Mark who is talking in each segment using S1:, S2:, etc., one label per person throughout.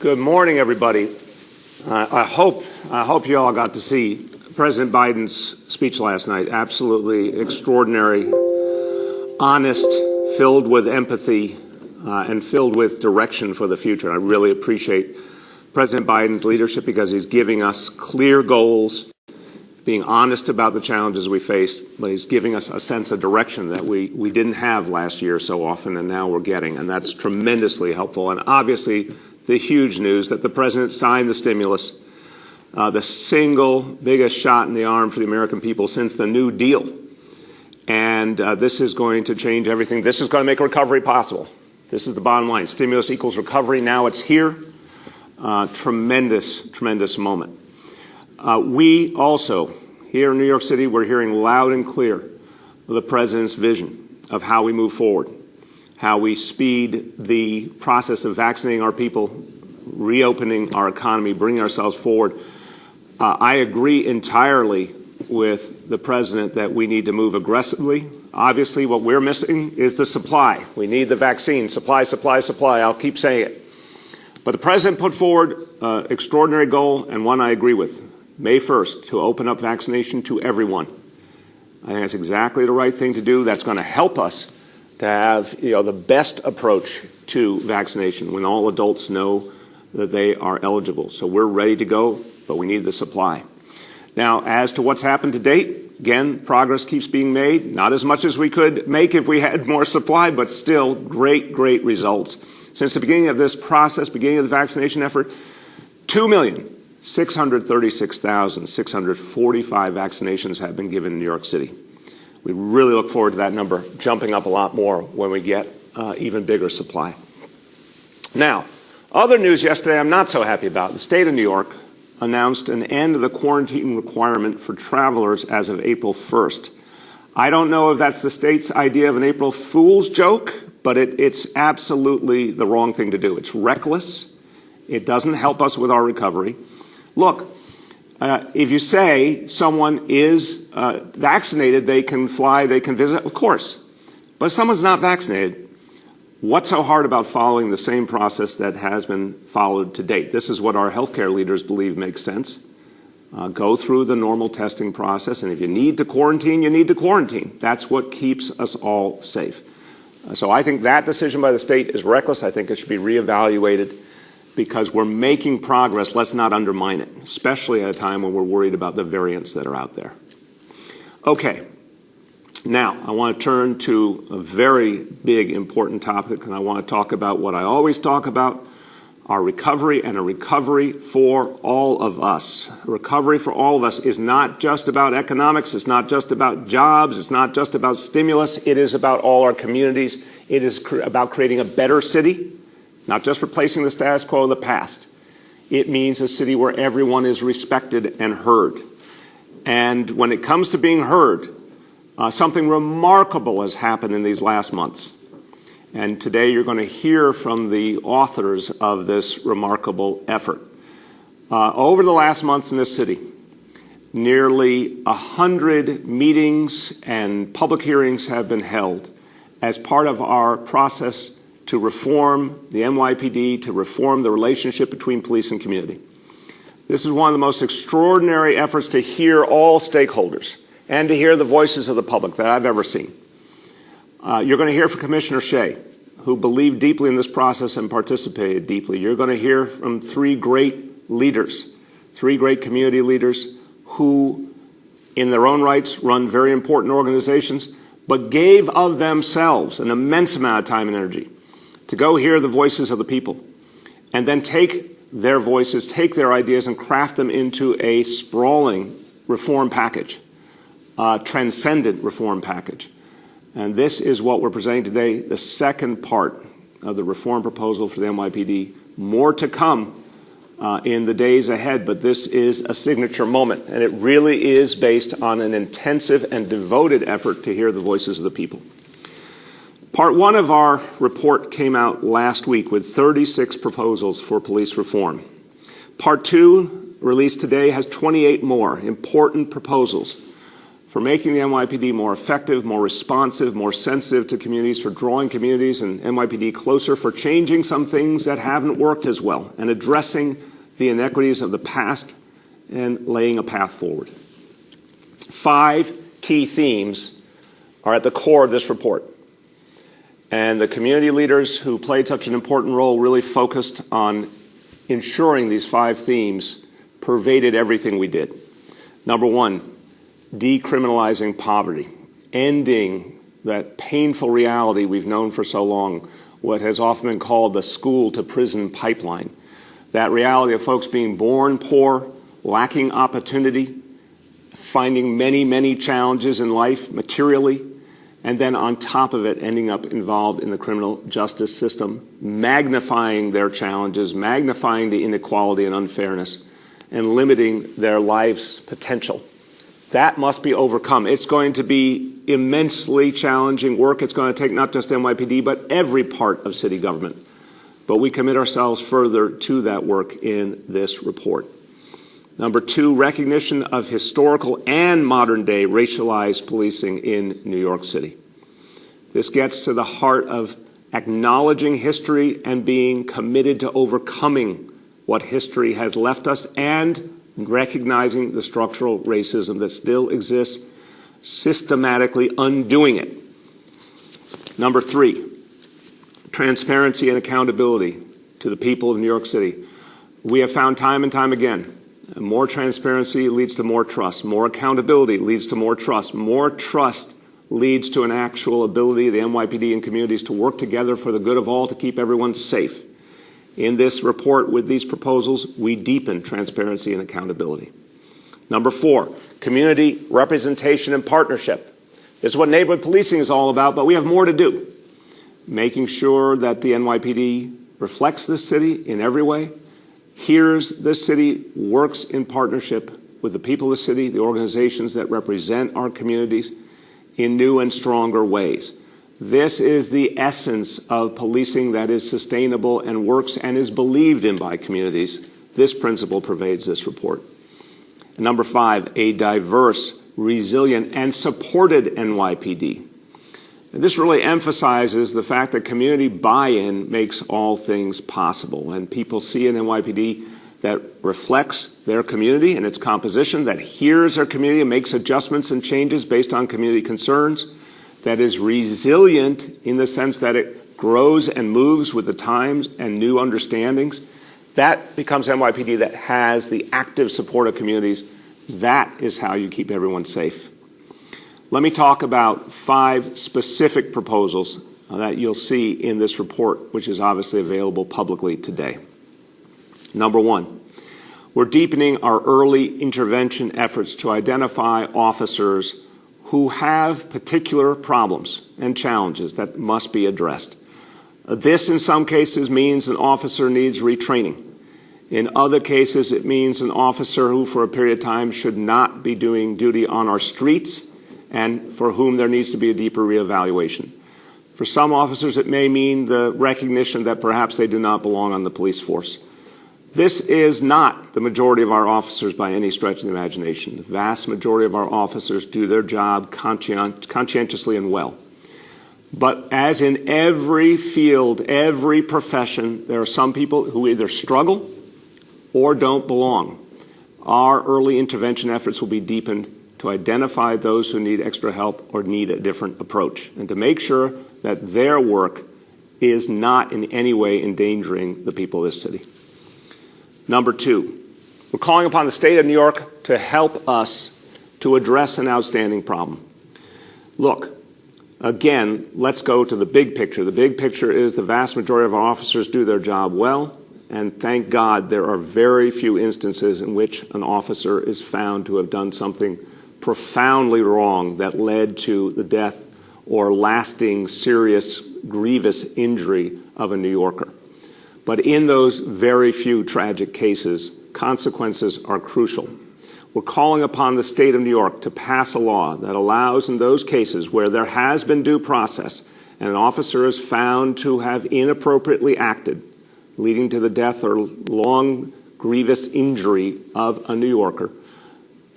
S1: Good morning, everybody. I hope you all got to see President Biden's speech last night. Absolutely extraordinary, honest, filled with empathy, and filled with direction for the future. I really appreciate President Biden's leadership because he's giving us clear goals, being honest about the challenges we faced, but he's giving us a sense of direction that we didn't have last year so often, and now we're getting, and that's tremendously helpful. And obviously, the huge news that the President signed the stimulus, the single biggest shot in the arm for the American people since the New Deal. And this is going to change everything. This is going to make recovery possible. This is the bottom line. Stimulus equals recovery. Now it's here. Tremendous, tremendous moment. We also, here in New York City, we're hearing loud and clear the President's vision of how we move forward, how we speed the process of vaccinating our people, reopening our economy, bringing ourselves forward. I agree entirely with the President that we need to move aggressively. Obviously, what we're missing is the supply. We need the vaccine. Supply, supply, supply. I'll keep saying it. But the President put forward an extraordinary goal, and one I agree with. May 1st, to open up vaccination to everyone. I think that's exactly the right thing to do. That's going to help us to have the best approach to vaccination when all adults know that they are eligible. So we're ready to go, but we need the supply. Now, as to what's happened to date, again, progress keeps being made. Not as much as we could make if we had more supply, but still great, great results. Since the beginning of this process, beginning of the vaccination effort, 2,636,645 vaccinations have been given in New York City. We really look forward to that number jumping up a lot more when we get even bigger supply. Now, other news yesterday I'm not so happy about. The state of New York announced an end of the quarantine requirement for travelers as of April 1st. I don't know if that's the state's idea of an April Fool's joke, but it's absolutely the wrong thing to do. It's reckless. It doesn't help us with our recovery. Look, if you say someone is vaccinated, they can fly, they can visit, of course. But if someone's not vaccinated, what's so hard about following the same process that has been followed to date? This is what our healthcare leaders believe makes sense. Go through the normal testing process, and if you need to quarantine, you need to quarantine. That's what keeps us all safe. So I think that decision by the state is reckless. I think it should be reevaluated because we're making progress. Let's not undermine it, especially at a time when we're worried about the variants that are out there. Okay. Now, I want to turn to a very big, important topic, and I want to talk about what I always talk about, our recovery, and a recovery for all of us. A recovery for all of us is not just about economics. It's not just about jobs. It's not just about stimulus. It is about all our communities. It is about creating a better city, not just replacing the status quo of the past. It means a city where everyone is respected and heard. And when it comes to being heard, something remarkable has happened in these last months. And today you're going to hear from the authors of this remarkable effort. Over the last months in this city, nearly 100 meetings and public hearings have been held as part of our process to reform the NYPD, to reform the relationship between police and community. This is one of the most extraordinary efforts to hear all stakeholders and to hear the voices of the public that I've ever seen. You're going to hear from Commissioner Shea, who believed deeply in this process and participated deeply. You're going to hear from three great leaders, three great community leaders who, in their own rights, run very important organizations, but gave of themselves an immense amount of time and energy to go hear the voices of the people and then take their voices, take their ideas, and craft them into a sprawling reform package, transcendent reform package. And this is what we're presenting today, the second part of the reform proposal for the NYPD. More to come in the days ahead, but this is a signature moment, and it really is based on an intensive and devoted effort to hear the voices of the people. Part one of our report came out last week with 36 proposals for police reform. Part two, released today, has 28 more important proposals for making the NYPD more effective, more responsive, more sensitive to communities, for drawing communities and NYPD closer, for changing some things that haven't worked as well, and addressing the inequities of the past and laying a path forward. 5 key themes are at the core of this report. And the community leaders who played such an important role really focused on ensuring these 5 themes pervaded everything we did. Number 1, decriminalizing poverty, ending that painful reality we've known for so long, what has often been called the school-to-prison pipeline. That reality of folks being born poor, lacking opportunity, finding many, many challenges in life materially, and then on top of it ending up involved in the criminal justice system, magnifying their challenges, magnifying the inequality and unfairness, and limiting their life's potential. That must be overcome. It's going to be immensely challenging work. It's going to take not just NYPD, but every part of city government. But we commit ourselves further to that work in this report. Number 2, recognition of historical and modern-day racialized policing in New York City. This gets to the heart of acknowledging history and being committed to overcoming what history has left us and recognizing the structural racism that still exists, systematically undoing it. Number 3, transparency and accountability to the people of New York City. We have found time and time again, more transparency leads to more trust. More accountability leads to more trust. More trust leads to an actual ability of the NYPD and communities to work together for the good of all to keep everyone safe. In this report with these proposals, we deepen transparency and accountability. Number 4, community representation and partnership. This is what neighborhood policing is all about, but we have more to do. Making sure that the NYPD reflects this city in every way, hears this city, works in partnership with the people of the city, the organizations that represent our communities in new and stronger ways. This is the essence of policing that is sustainable and works and is believed in by communities. This principle pervades this report. Number 5, a diverse, resilient, and supported NYPD. And this really emphasizes the fact that community buy-in makes all things possible. And people see an NYPD that reflects their community and its composition, that hears their community and makes adjustments and changes based on community concerns, that is resilient in the sense that it grows and moves with the times and new understandings. That becomes NYPD that has the active support of communities. That is how you keep everyone safe. Let me talk about 5 specific proposals that you'll see in this report, which is obviously available publicly today. Number 1, we're deepening our early intervention efforts to identify officers who have particular problems and challenges that must be addressed. This, in some cases, means an officer needs retraining. In other cases, it means an officer who, for a period of time, should not be doing duty on our streets and for whom there needs to be a deeper reevaluation. For some officers, it may mean the recognition that perhaps they do not belong on the police force. This is not the majority of our officers by any stretch of the imagination. The vast majority of our officers do their job conscientiously and well. But as in every field, every profession, there are some people who either struggle or don't belong. Our early intervention efforts will be deepened to identify those who need extra help or need a different approach, and to make sure that their work is not in any way endangering the people of this city. Number 2, we're calling upon the state of New York to help us to address an outstanding problem. Look, again, let's go to the big picture. The big picture is the vast majority of our officers do their job well, and thank God there are very few instances in which an officer is found to have done something profoundly wrong that led to the death or lasting, serious, grievous injury of a New Yorker. But in those very few tragic cases, consequences are crucial. We're calling upon the state of New York to pass a law that allows, in those cases where there has been due process and an officer is found to have inappropriately acted, leading to the death or long, grievous injury of a New Yorker,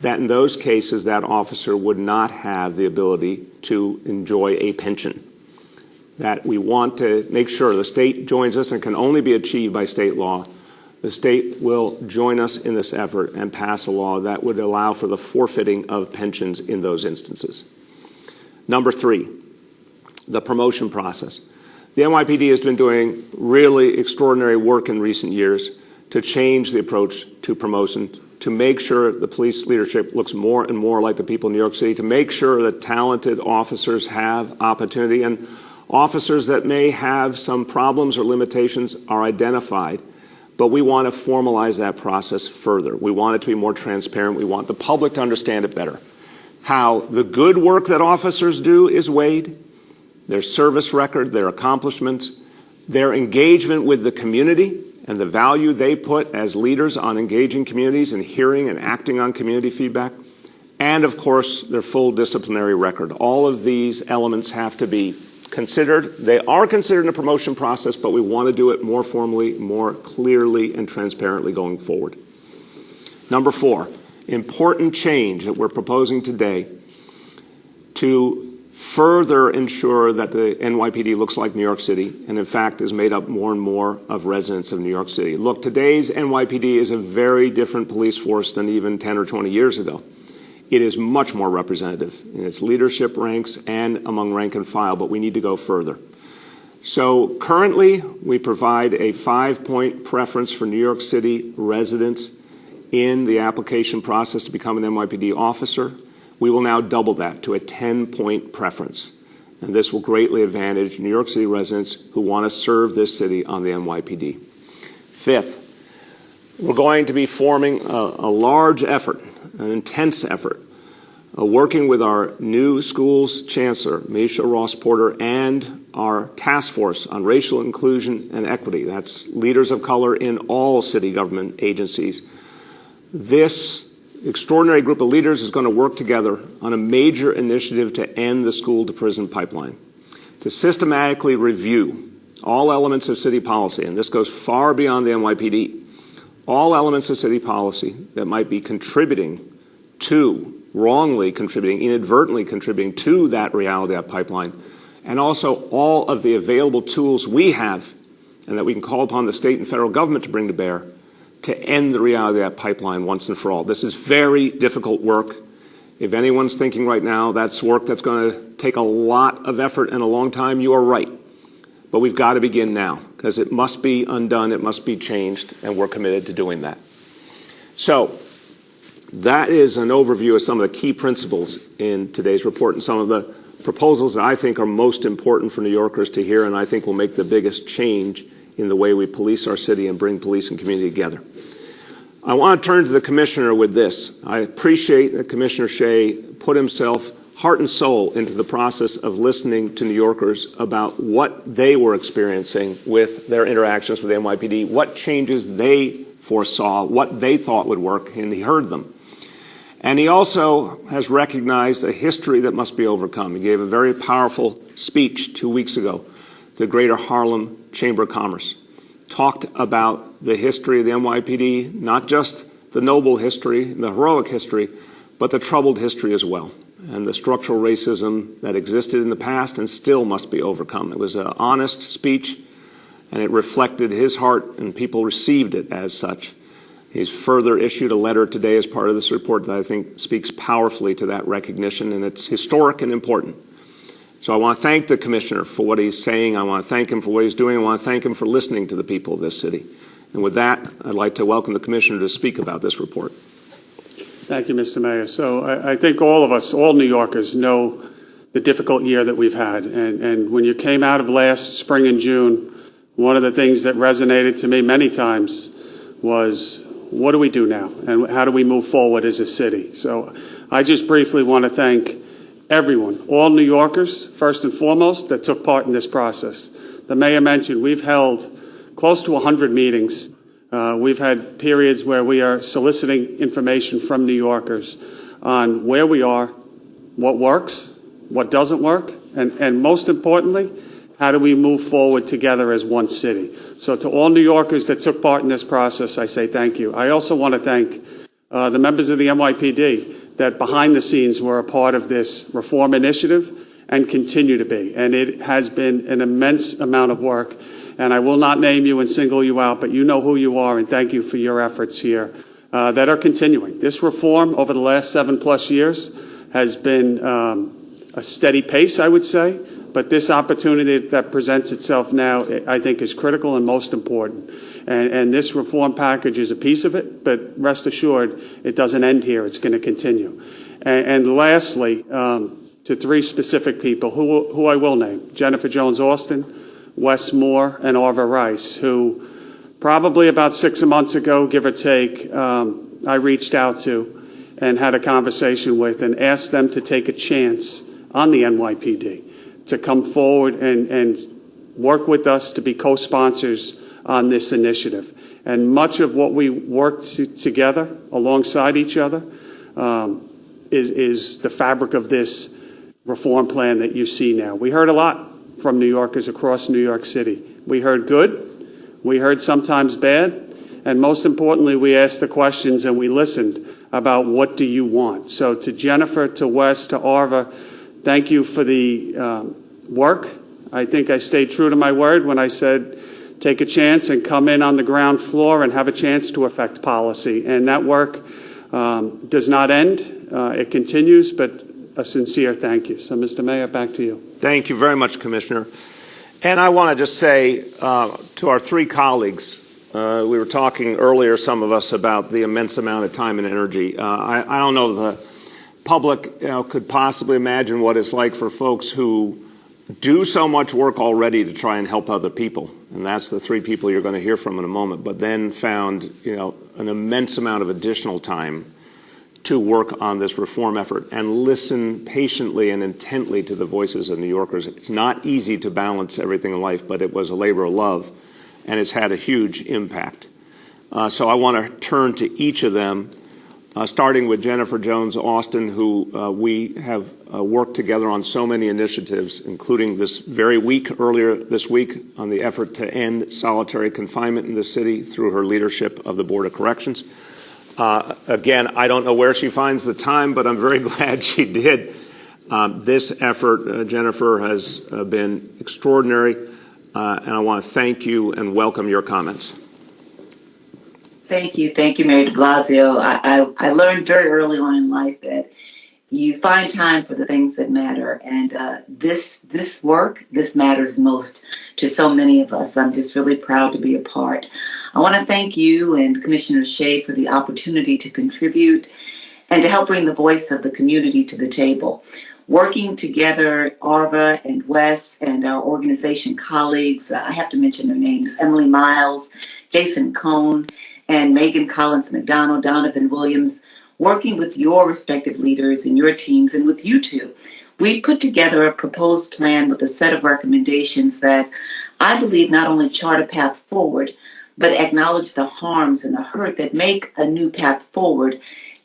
S1: that in those cases that officer would not have the ability to enjoy a pension. That we want to make sure the state joins us and can only be achieved by state law. The state will join us in this effort and pass a law that would allow for the forfeiting of pensions in those instances. Number 3, the promotion process. The NYPD has been doing really extraordinary work in recent years to change the approach to promotion, to make sure the police leadership looks more and more like the people in New York City, to make sure that talented officers have opportunity, and officers that may have some problems or limitations are identified. But we want to formalize that process further. We want it to be more transparent. We want the public to understand it better. How the good work that officers do is weighed, their service record, their accomplishments, their engagement with the community, and the value they put as leaders on engaging communities and hearing and acting on community feedback, and of course their full disciplinary record. All of these elements have to be considered. They are considered in the promotion process, but we want to do it more formally, more clearly and transparently going forward. Number 4, important change that we're proposing today to further ensure that the NYPD looks like New York City and in fact is made up more and more of residents of New York City. Look, today's NYPD is a very different police force than even 10 or 20 years ago. It is much more representative in its leadership ranks and among rank and file, but we need to go further. So currently, we provide a 5-point preference for New York City residents in the application process to become an NYPD officer. We will now double that to a 10-point preference. And this will greatly advantage New York City residents who want to serve this city on the NYPD. 5th, we're going to be forming a large effort, an intense effort, working with our new schools chancellor, Misha Ross Porter, and our task force on racial inclusion and equity. That's leaders of color in all city government agencies. This extraordinary group of leaders is going to work together on a major initiative to end the school-to-prison pipeline, to systematically review all elements of city policy, and this goes far beyond the NYPD, all elements of city policy that might be contributing to, wrongly contributing, inadvertently contributing to that reality, that pipeline, and also all of the available tools we have and that we can call upon the state and federal government to bring to bear to end the reality of that pipeline once and for all. This is very difficult work. If anyone's thinking right now that's work that's going to take a lot of effort and a long time, you are right. But we've got to begin now because it must be undone, it must be changed, and we're committed to doing that. So that is an overview of some of the key principles in today's report and some of the proposals that I think are most important for New Yorkers to hear and I think will make the biggest change in the way we police our city and bring police and community together. I want to turn to the Commissioner with this. I appreciate that Commissioner Shea put himself heart and soul into the process of listening to New Yorkers about what they were experiencing with their interactions with the NYPD, what changes they foresaw, what they thought would work, and he heard them. And he also has recognized a history that must be overcome. He gave a very powerful speech 2 weeks ago to the Greater Harlem Chamber of Commerce, talked about the history of the NYPD, not just the noble history, the heroic history, but the troubled history as well, and the structural racism that existed in the past and still must be overcome. It was an honest speech, and it reflected his heart, and people received it as such. He's further issued a letter today as part of this report that I think speaks powerfully to that recognition, and it's historic and important. So I want to thank the Commissioner for what he's saying. I want to thank him for what he's doing. I want to thank him for listening to the people of this city. And with that, I'd like to welcome the Commissioner to speak about this report.
S2: Thank you, Mr. Mayor. So I think all of us, all New Yorkers, know the difficult year that we've had. And when you came out of last spring and June, one of the things that resonated to me many times was, what do we do now? And how do we move forward as a city? So I just briefly want to thank everyone, all New Yorkers, first and foremost, that took part in this process. The Mayor mentioned we've held close to 100 meetings. We've had periods where we are soliciting information from New Yorkers on where we are, what works, what doesn't work, and most importantly, how do we move forward together as one city. So to all New Yorkers that took part in this process, I say thank you. I also want to thank the members of the NYPD that behind the scenes were a part of this reform initiative and continue to be. And it has been an immense amount of work. And I will not name you and single you out, but you know who you are, and thank you for your efforts here that are continuing. This reform over the last 7+ years has been a steady pace, I would say, but this opportunity that presents itself now, I think, is critical and most important. And this reform package is a piece of it, but rest assured, it doesn't end here. It's going to continue. And lastly, to 3 specific people who I will name: Jennifer Jones-Austin, Wes Moore, and Arva Rice, who probably about 6 months ago, give or take, I reached out to and had a conversation with and asked them to take a chance on the NYPD to come forward and work with us to be co-sponsors on this initiative. And much of what we worked together alongside each other is the fabric of this reform plan that you see now. We heard a lot from New Yorkers across New York City. We heard good, we heard sometimes bad, and most importantly, we asked the questions and we listened about what do you want. So to Jennifer, to Wes, to Arva, thank you for the work. I think I stayed true to my word when I said take a chance and come in on the ground floor and have a chance to affect policy. And that work does not end. It continues, but a sincere thank you. So, Mr. Mayor, back to you.
S1: Thank you very much, Commissioner. And I want to just say to our 3 colleagues, we were talking earlier, some of us, about the immense amount of time and energy. I don't know if the public could possibly imagine what it's like for folks who do so much work already to try and help other people. And that's the 3 people you're going to hear from in a moment, but then found an immense amount of additional time to work on this reform effort and listen patiently and intently to the voices of New Yorkers. It's not easy to balance everything in life, but it was a labor of love, and it's had a huge impact. So I want to turn to each of them, starting with Jennifer Jones-Austin, who we have worked together on so many initiatives, including this very week, earlier this week, on the effort to end solitary confinement in the city through her leadership of the Board of Corrections. Again, I don't know where she finds the time, but I'm very glad she did. This effort, Jennifer, has been extraordinary, and I want to thank you and welcome your comments.
S3: Thank you, Mayor de Blasio. I learned very early on in life that you find time for the things that matter, and this work matters most to so many of us. I'm just really proud to be a part. I want to thank you and Commissioner Shea for the opportunity to contribute and to help bring the voice of the community to the table. Working together, Arva and Wes and our organization colleagues, I have to mention their names: Emily Miles, Jason Cohn, and Megan Collins McDonald, Donovan Williams, working with your respective leaders and your teams and with you two. We put together a proposed plan with a set of recommendations that I believe not only chart a path forward, but acknowledge the harms and the hurt that make a new path forward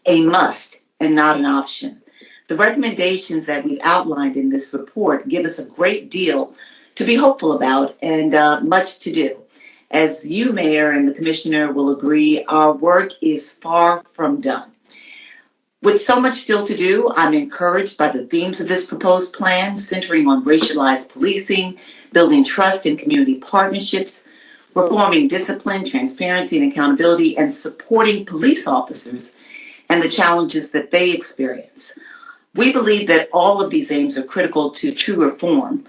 S3: a must and not an option. The recommendations that we've outlined in this report give us a great deal to be hopeful about and much to do. As you, Mayor, and the Commissioner will agree, our work is far from done. With so much still to do, I'm encouraged by the themes of this proposed plan, centering on racialized policing, building trust and community partnerships, reforming discipline, transparency, and accountability, and supporting police officers and the challenges that they experience. We believe that all of these aims are critical to true reform.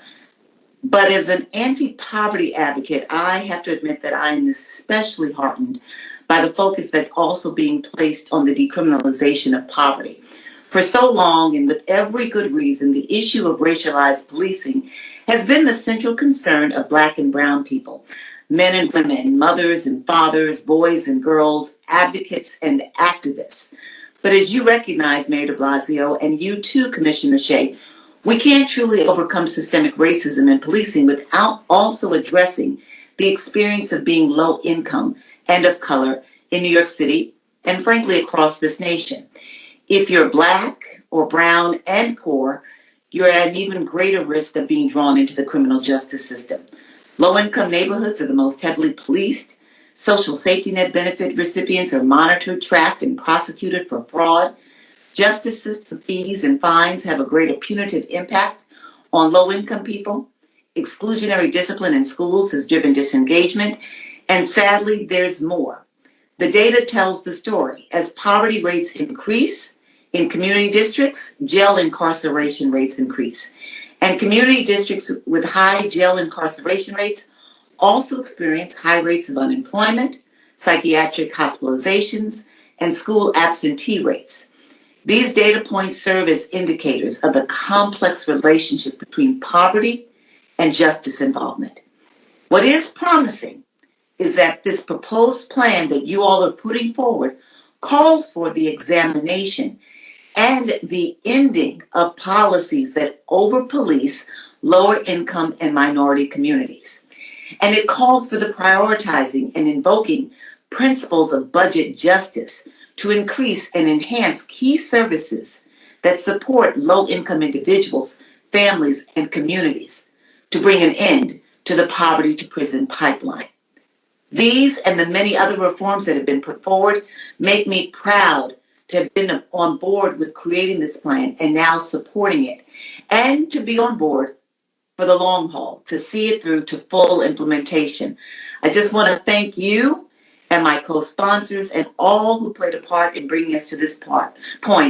S3: But as an anti-poverty advocate, I have to admit that I am especially heartened by the focus that's also being placed on the decriminalization of poverty. For so long, and with every good reason, the issue of racialized policing has been the central concern of Black and brown people, men and women, mothers and fathers, boys and girls, advocates and activists. But as you recognize, Mayor de Blasio, and you too, Commissioner Shea, we can't truly overcome systemic racism in policing without also addressing the experience of being low income and of color in New York City and frankly across this nation. If you're Black or brown and poor, you're at an even greater risk of being drawn into the criminal justice system. Low income neighborhoods are the most heavily policed, Social safety net benefit recipients are monitored, tracked, and prosecuted for fraud. Justice system fees and fines have a greater punitive impact on low-income people. Exclusionary discipline in schools has driven disengagement. And sadly, there's more. The data tells the story. As poverty rates increase in community districts, jail incarceration rates increase. And community districts with high jail incarceration rates also experience high rates of unemployment, psychiatric hospitalizations, and school absentee rates. These data points serve as indicators of the complex relationship between poverty and justice involvement. What is promising is that this proposed plan that you all are putting forward calls for the examination and the ending of policies that over-police lower income and minority communities. And it calls for the prioritizing and invoking principles of budget justice to increase and enhance key services that support low-income individuals, families, and communities to bring an end to the poverty to prison pipeline. These and the many other reforms that have been put forward make me proud to have been on board with creating this plan and now supporting it, and to be on board for the long haul, to see it through to full implementation. I just want to thank you and my co-sponsors and all who played a part in bringing us to this point.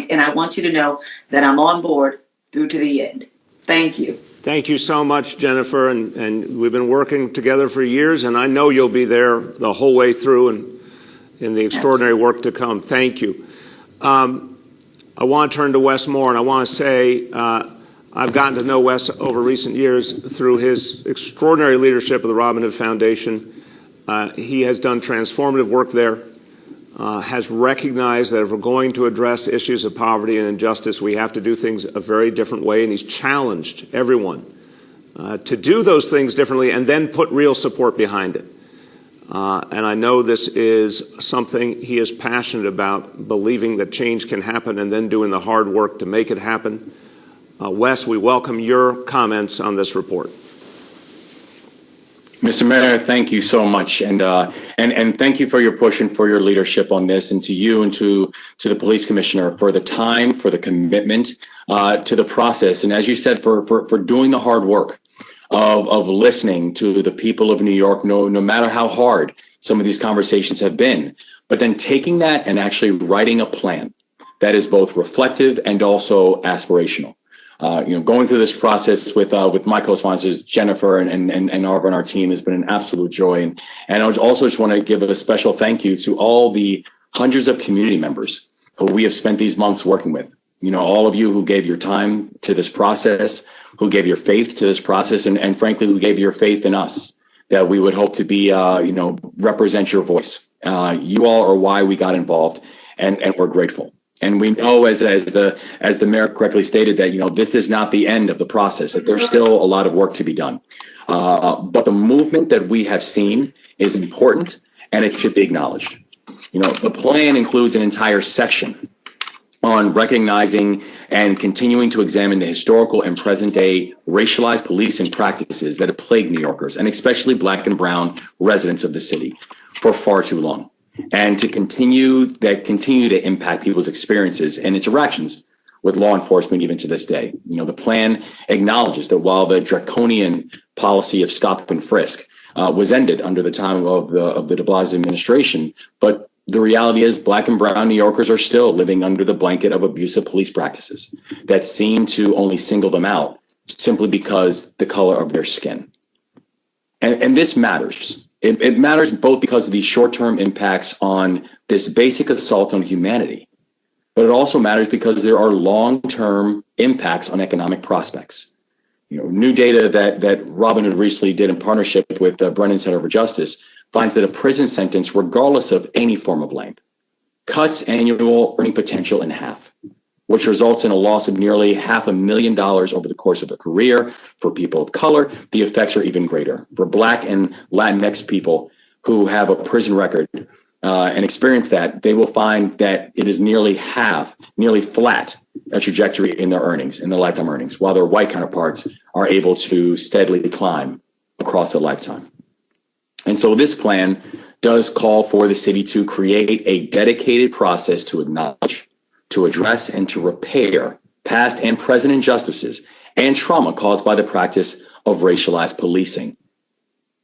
S3: And I want you to know that I'm on board through to the end. Thank you.
S1: Thank you so much, Jennifer. And we've been working together for years, and I know you'll be there the whole way through and in the extraordinary work to come. Thank you. I want to turn to Wes Moore, and I want to say I've gotten to know Wes over recent years through his extraordinary leadership of the Robin Hood Foundation. He has done transformative work there, has recognized that if we're going to address issues of poverty and injustice, we have to do things a very different way, and he's challenged everyone to do those things differently and then put real support behind it. And I know this is something he is passionate about, believing that change can happen and then doing the hard work to make it happen. Wes, we welcome your comments on this report.
S4: Mr. Mayor, thank you so much, and thank you for your push and for your leadership on this, and to you and to the police commissioner for the time, for the commitment to the process, and as you said, for doing the hard work of listening to the people of New York, no matter how hard some of these conversations have been, but then taking that and actually writing a plan that is both reflective and also aspirational. Going through this process with my co-sponsors, Jennifer and our team, has been an absolute joy. And I also just want to give a special thank you to all the hundreds of community members who we have spent these months working with. All of you who gave your time to this process, who gave your faith to this process, and frankly, who gave your faith in us, that we would hope to be, represent your voice. You all are why we got involved, and we're grateful. And we know, as the mayor correctly stated, that this is not the end of the process, that there's still a lot of work to be done. But the movement that we have seen is important, and it should be acknowledged. The plan includes an entire section on recognizing and continuing to examine the historical and present-day racialized policing practices that have plagued New Yorkers, and especially Black and brown residents of the city, for far too long, and to continue to impact people's experiences and interactions with law enforcement even to this day. The plan acknowledges that while the draconian policy of stop and frisk was ended under the time of the de Blasio administration, but the reality is Black and brown New Yorkers are still living under the blanket of abusive police practices that seem to only single them out simply because the color of their skin. And this matters. It matters both because of the short-term impacts on this basic assault on humanity, but it also matters because there are long-term impacts on economic prospects. New data that Robin Hood recently did in partnership with the Brennan Center for Justice finds that a prison sentence, regardless of any form of length, cuts annual earning potential in half, which results in a loss of nearly $500,000 over the course of a career. For people of color, the effects are even greater. For Black and Latinx people who have a prison record and experience that, they will find that it is nearly flat a trajectory in their earnings, in their lifetime earnings, while their white counterparts are able to steadily climb across a lifetime. And so this plan does call for the city to create a dedicated process to acknowledge, to address, and to repair past and present injustices and trauma caused by the practice of racialized policing.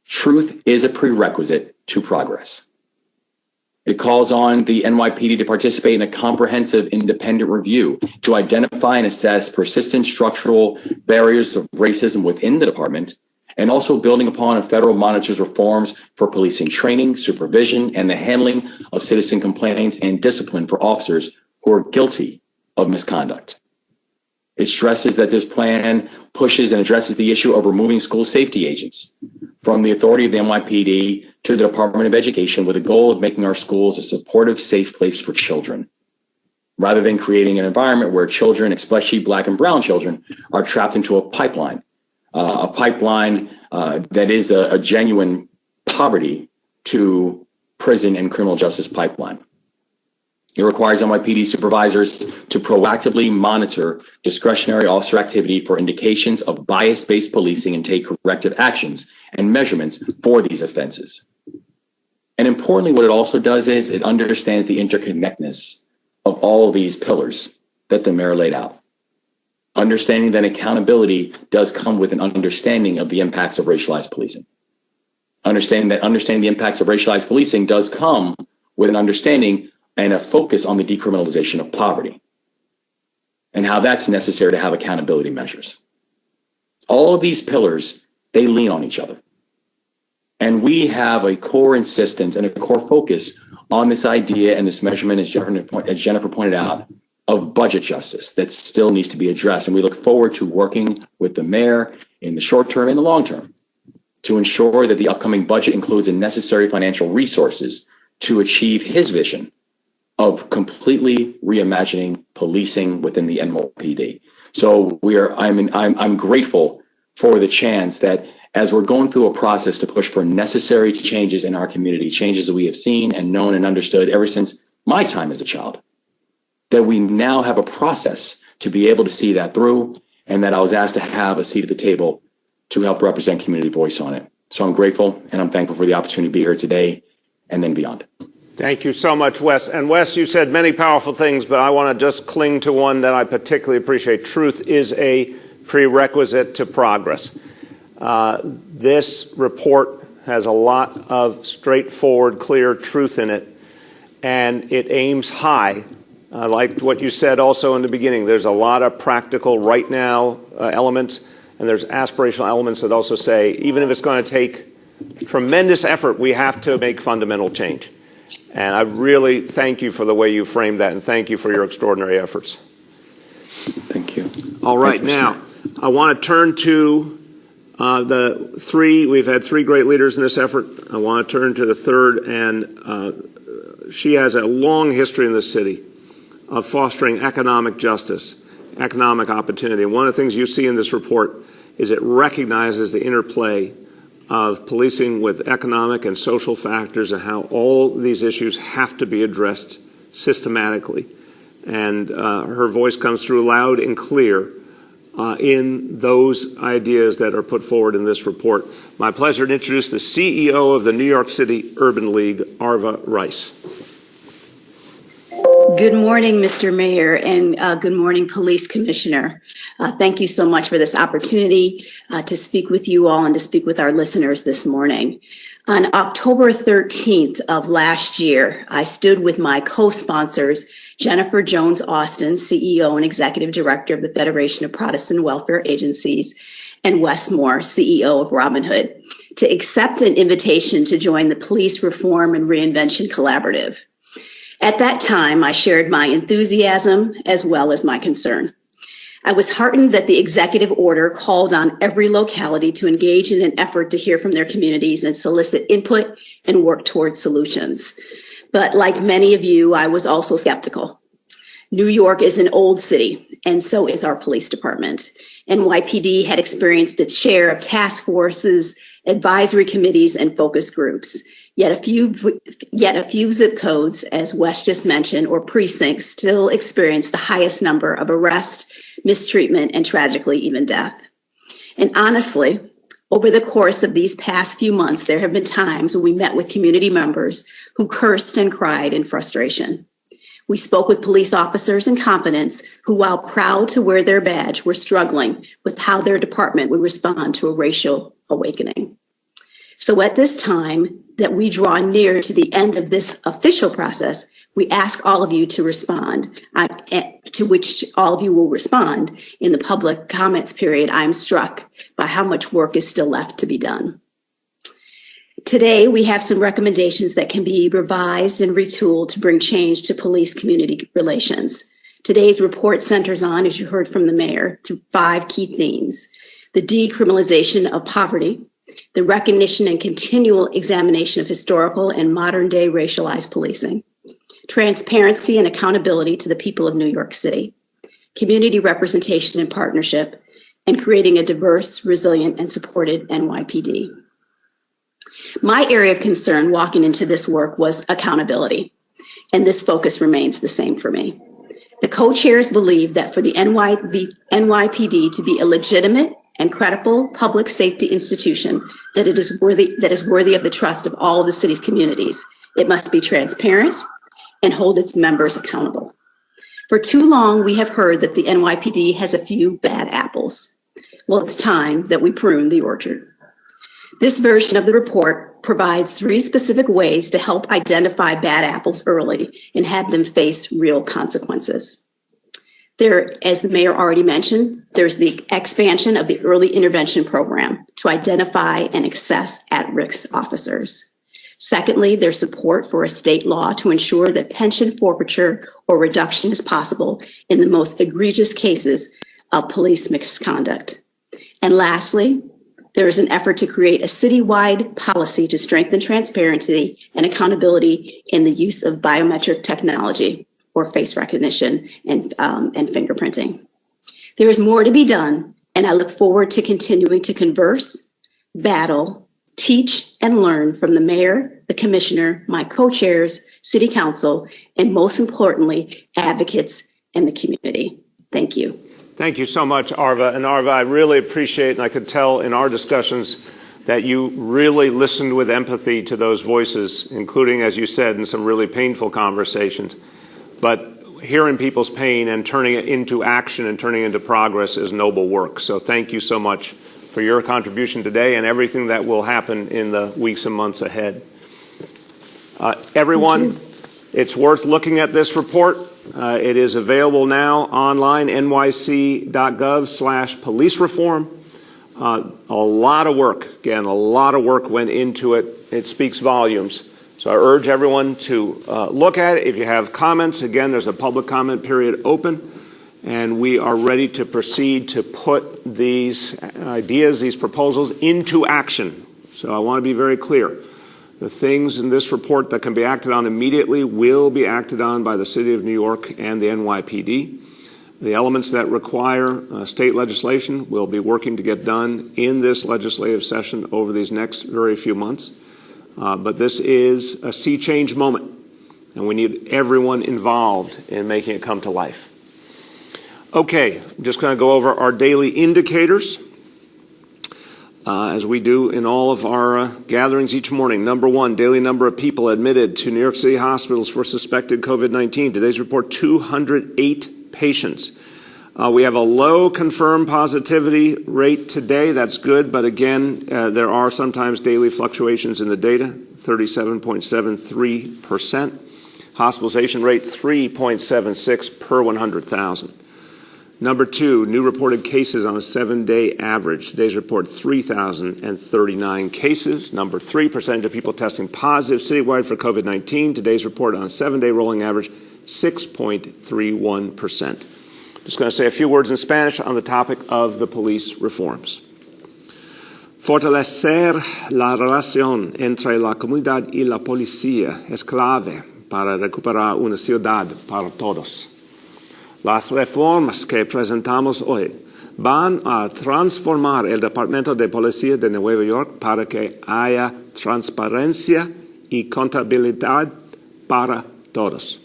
S4: Truth is a prerequisite to progress. It calls on the NYPD to participate in a comprehensive independent review to identify and assess persistent structural barriers of racism within the department, and also building upon a federal monitors reforms for policing training, supervision, and the handling of citizen complaints and discipline for officers who are guilty of misconduct. It stresses that this plan pushes and addresses the issue of removing school safety agents from the authority of the NYPD to the Department of Education with the goal of making our schools a supportive, safe place for children, rather than creating an environment where children, especially Black and brown children, are trapped into a pipeline that is a genuine poverty to prison and criminal justice pipeline. It requires NYPD supervisors to proactively monitor discretionary officer activity for indications of bias-based policing and take corrective actions and measurements for these offenses. And importantly, what it also does is it understands the interconnectedness of all of these pillars that the mayor laid out. Understanding that accountability does come with an understanding of the impacts of racialized policing. Understanding the impacts of racialized policing does come with an understanding and a focus on the decriminalization of poverty and how that's necessary to have accountability measures. All of these pillars, they lean on each other. And we have a core insistence and a core focus on this idea and this measurement, as Jennifer pointed out, of budget justice that still needs to be addressed. And we look forward to working with the mayor in the short term and the long term to ensure that the upcoming budget includes the necessary financial resources to achieve his vision of completely reimagining policing within the NYPD. So I'm grateful for the chance that as we're going through a process to push for necessary changes in our community, changes that we have seen and known and understood ever since my time as a child, that we now have a process to be able to see that through, and that I was asked to have a seat at the table to help represent community voice on it. So I'm grateful and I'm thankful for the opportunity to be here today and then beyond.
S1: Thank you so much, Wes. And Wes, you said many powerful things, but I want to just cling to one that I particularly appreciate. Truth is a prerequisite to progress. This report has a lot of straightforward, clear truth in it, and it aims high. I liked what you said also in the beginning. There's a lot of practical right now elements, and there's aspirational elements that also say, even if it's going to take tremendous effort, we have to make fundamental change. And I really thank you for the way you framed that, and thank you for your extraordinary efforts.
S4: Thank you.
S1: All right, now I want to turn to the three. We've had three great leaders in this effort. I want to turn to the third, and she has a long history in this city of fostering economic justice, economic opportunity. And one of the things you see in this report is it recognizes the interplay of policing with economic and social factors and how all these issues have to be addressed systematically. And her voice comes through loud and clear in those ideas that are put forward in this report. My pleasure to introduce the CEO of the New York City Urban League, Arva Rice.
S5: Good morning, Mr. Mayor, and good morning, Police Commissioner. Thank you so much for this opportunity to speak with you all and to speak with our listeners this morning. On October 13th of last year, I stood with my co-sponsors, Jennifer Jones Austin, CEO and Executive Director of the Federation of Protestant Welfare Agencies, and Wes Moore, CEO of Robin Hood, to accept an invitation to join the Police Reform and Reinvention Collaborative. At that time, I shared my enthusiasm as well as my concern. I was heartened that the executive order called on every locality to engage in an effort to hear from their communities and solicit input and work towards solutions. But like many of you, I was also skeptical. New York is an old city, and so is our police department. NYPD had experienced its share of task forces, advisory committees, and focus groups. Yet a few zip codes, as Wes just mentioned, or precincts still experience the highest number of arrest, mistreatment, and tragically even death. And honestly, Over the course of these past few months, there have been times when we met with community members who cursed and cried in frustration. We spoke with police officers in confidence who, while proud to wear their badge, were struggling with how their department would respond to a racial awakening. So at this time that we draw near to the end of this official process, we ask all of you to respond, to which all of you will respond in the public comments period. I'm struck by how much work is still left to be done. Today, we have some recommendations that can be revised and retooled to bring change to police-community relations. Today's report centers on, as you heard from the mayor, 5 key themes: the decriminalization of poverty, the recognition and continual examination of historical and modern-day racialized policing, transparency and accountability to the people of New York City, community representation and partnership, and creating a diverse, resilient, and supported NYPD. My area of concern walking into this work was accountability, and this focus remains the same for me. The co-chairs believe that for the NYPD to be a legitimate and credible public safety institution, that is worthy of the trust of all of the city's communities, it must be transparent and hold its members accountable. For too long, we have heard that the NYPD has a few bad apples. Well, it's time that we prune the orchard. This version of the report provides 3 specific ways to help identify bad apples early and have them face real consequences. There, as the mayor already mentioned, there's the expansion of the early intervention program to identify and assess at-risk officers. Secondly, there's support for a state law to ensure that pension forfeiture or reduction is possible in the most egregious cases of police misconduct. And lastly, there is an effort to create a citywide policy to strengthen transparency and accountability in the use of biometric technology or face recognition and fingerprinting. There is more to be done, and I look forward to continuing to converse, battle, teach, and learn from the mayor, the commissioner, my co-chairs, city council, and most importantly, advocates and the community. Thank you.
S1: Thank you so much, Arva. And Arva, I really appreciate, and I could tell in our discussions that you really listened with empathy to those voices, including, as you said, in some really painful conversations. But hearing people's pain and turning it into action and turning it into progress is noble work. So thank you so much for your contribution today and everything that will happen in the weeks and months ahead. Everyone, it's worth looking at this report. It is available now online, nyc.gov/police reform. A lot of work, again, a lot of work went into it. It speaks volumes. So I urge everyone to look at it. If you have comments, again, there's a public comment period open, and we are ready to proceed to put these ideas, these proposals into action. So I want to be very clear. The things in this report that can be acted on immediately will be acted on by the City of New York and the NYPD. The elements that require state legislation will be working to get done in this legislative session over these next very few months. But this is a sea change moment, and we need everyone involved in making it come to life. Okay, I'm just going to go over our daily indicators. As we do in all of our gatherings each morning. Number 1, daily number of people admitted to New York City hospitals for suspected COVID-19. Today's report, 208 patients. We have a low confirmed positivity rate today. That's good, but again, there are sometimes daily fluctuations in the data, 37.73%. Hospitalization rate, 3.76 per 100,000. Number 2, new reported cases on a 7-day average. Today's report, 3,039 cases. Number 3, percentage of people testing positive citywide for COVID-19. Today's report on a 7-day rolling average, 6.31%. Just going to say a few words in Spanish on the topic of the police reforms. Fortalecer la relación entre la comunidad y la policía es clave para recuperar una ciudad para todos. Las reformas que presentamos hoy van a transformar el Departamento de Policía de Nueva York para que haya transparencia y contabilidad para todos.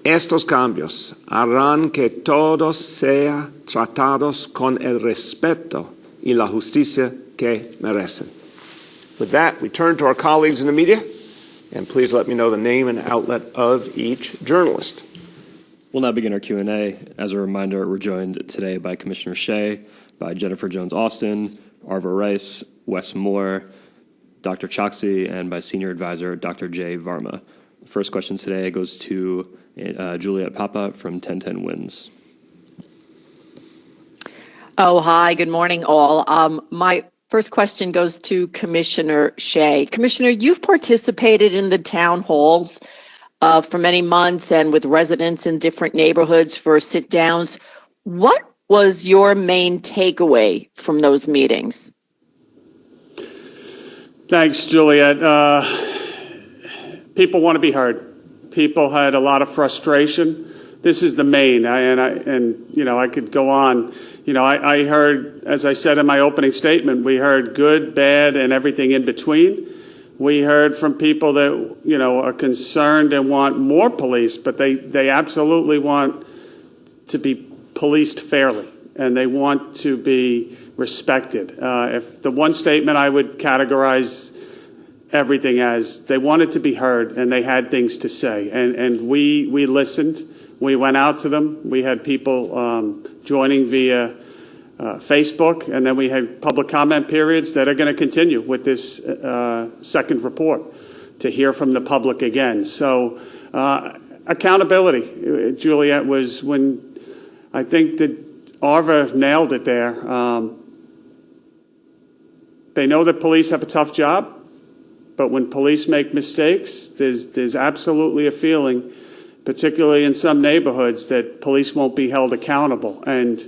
S1: Estos cambios harán que todos sean tratados con el respeto y la justicia que merecen. With that, we turn to our colleagues in the media, and please let me know the name and outlet of each journalist.
S6: We'll now begin our Q&A. As a reminder, we're joined today by Commissioner Shea, by Jennifer Jones-Austin, Arvo Rice, Wes Moore, Dr. Choksi, and by Senior Advisor Dr. Jay Varma. The first question today goes to Juliet Papa from 1010 Wins.
S7: Oh, hi. Good morning, all. My first question goes to Commissioner Shea. Commissioner, you've participated in the town halls for many months and with residents in different neighborhoods for sit-downs. What was your main takeaway from those meetings?
S2: Thanks, Juliet. People want to be heard. People had a lot of frustration. This is the main, I could go on. I heard, as I said in my opening statement, we heard good, bad, and everything in between. We heard from people that, are concerned and want more police, but they absolutely want to be policed fairly, and they want to be respected. If the one statement I would categorize everything as, they wanted to be heard, and they had things to say, and we listened. We went out to them. We had people joining via Facebook, and then we had public comment periods that are going to continue with this second report to hear from the public again. So accountability, Juliet, was when I think that Arva nailed it there. They know that police have a tough job, but when police make mistakes, there's absolutely a feeling, particularly in some neighborhoods, that police won't be held accountable. And,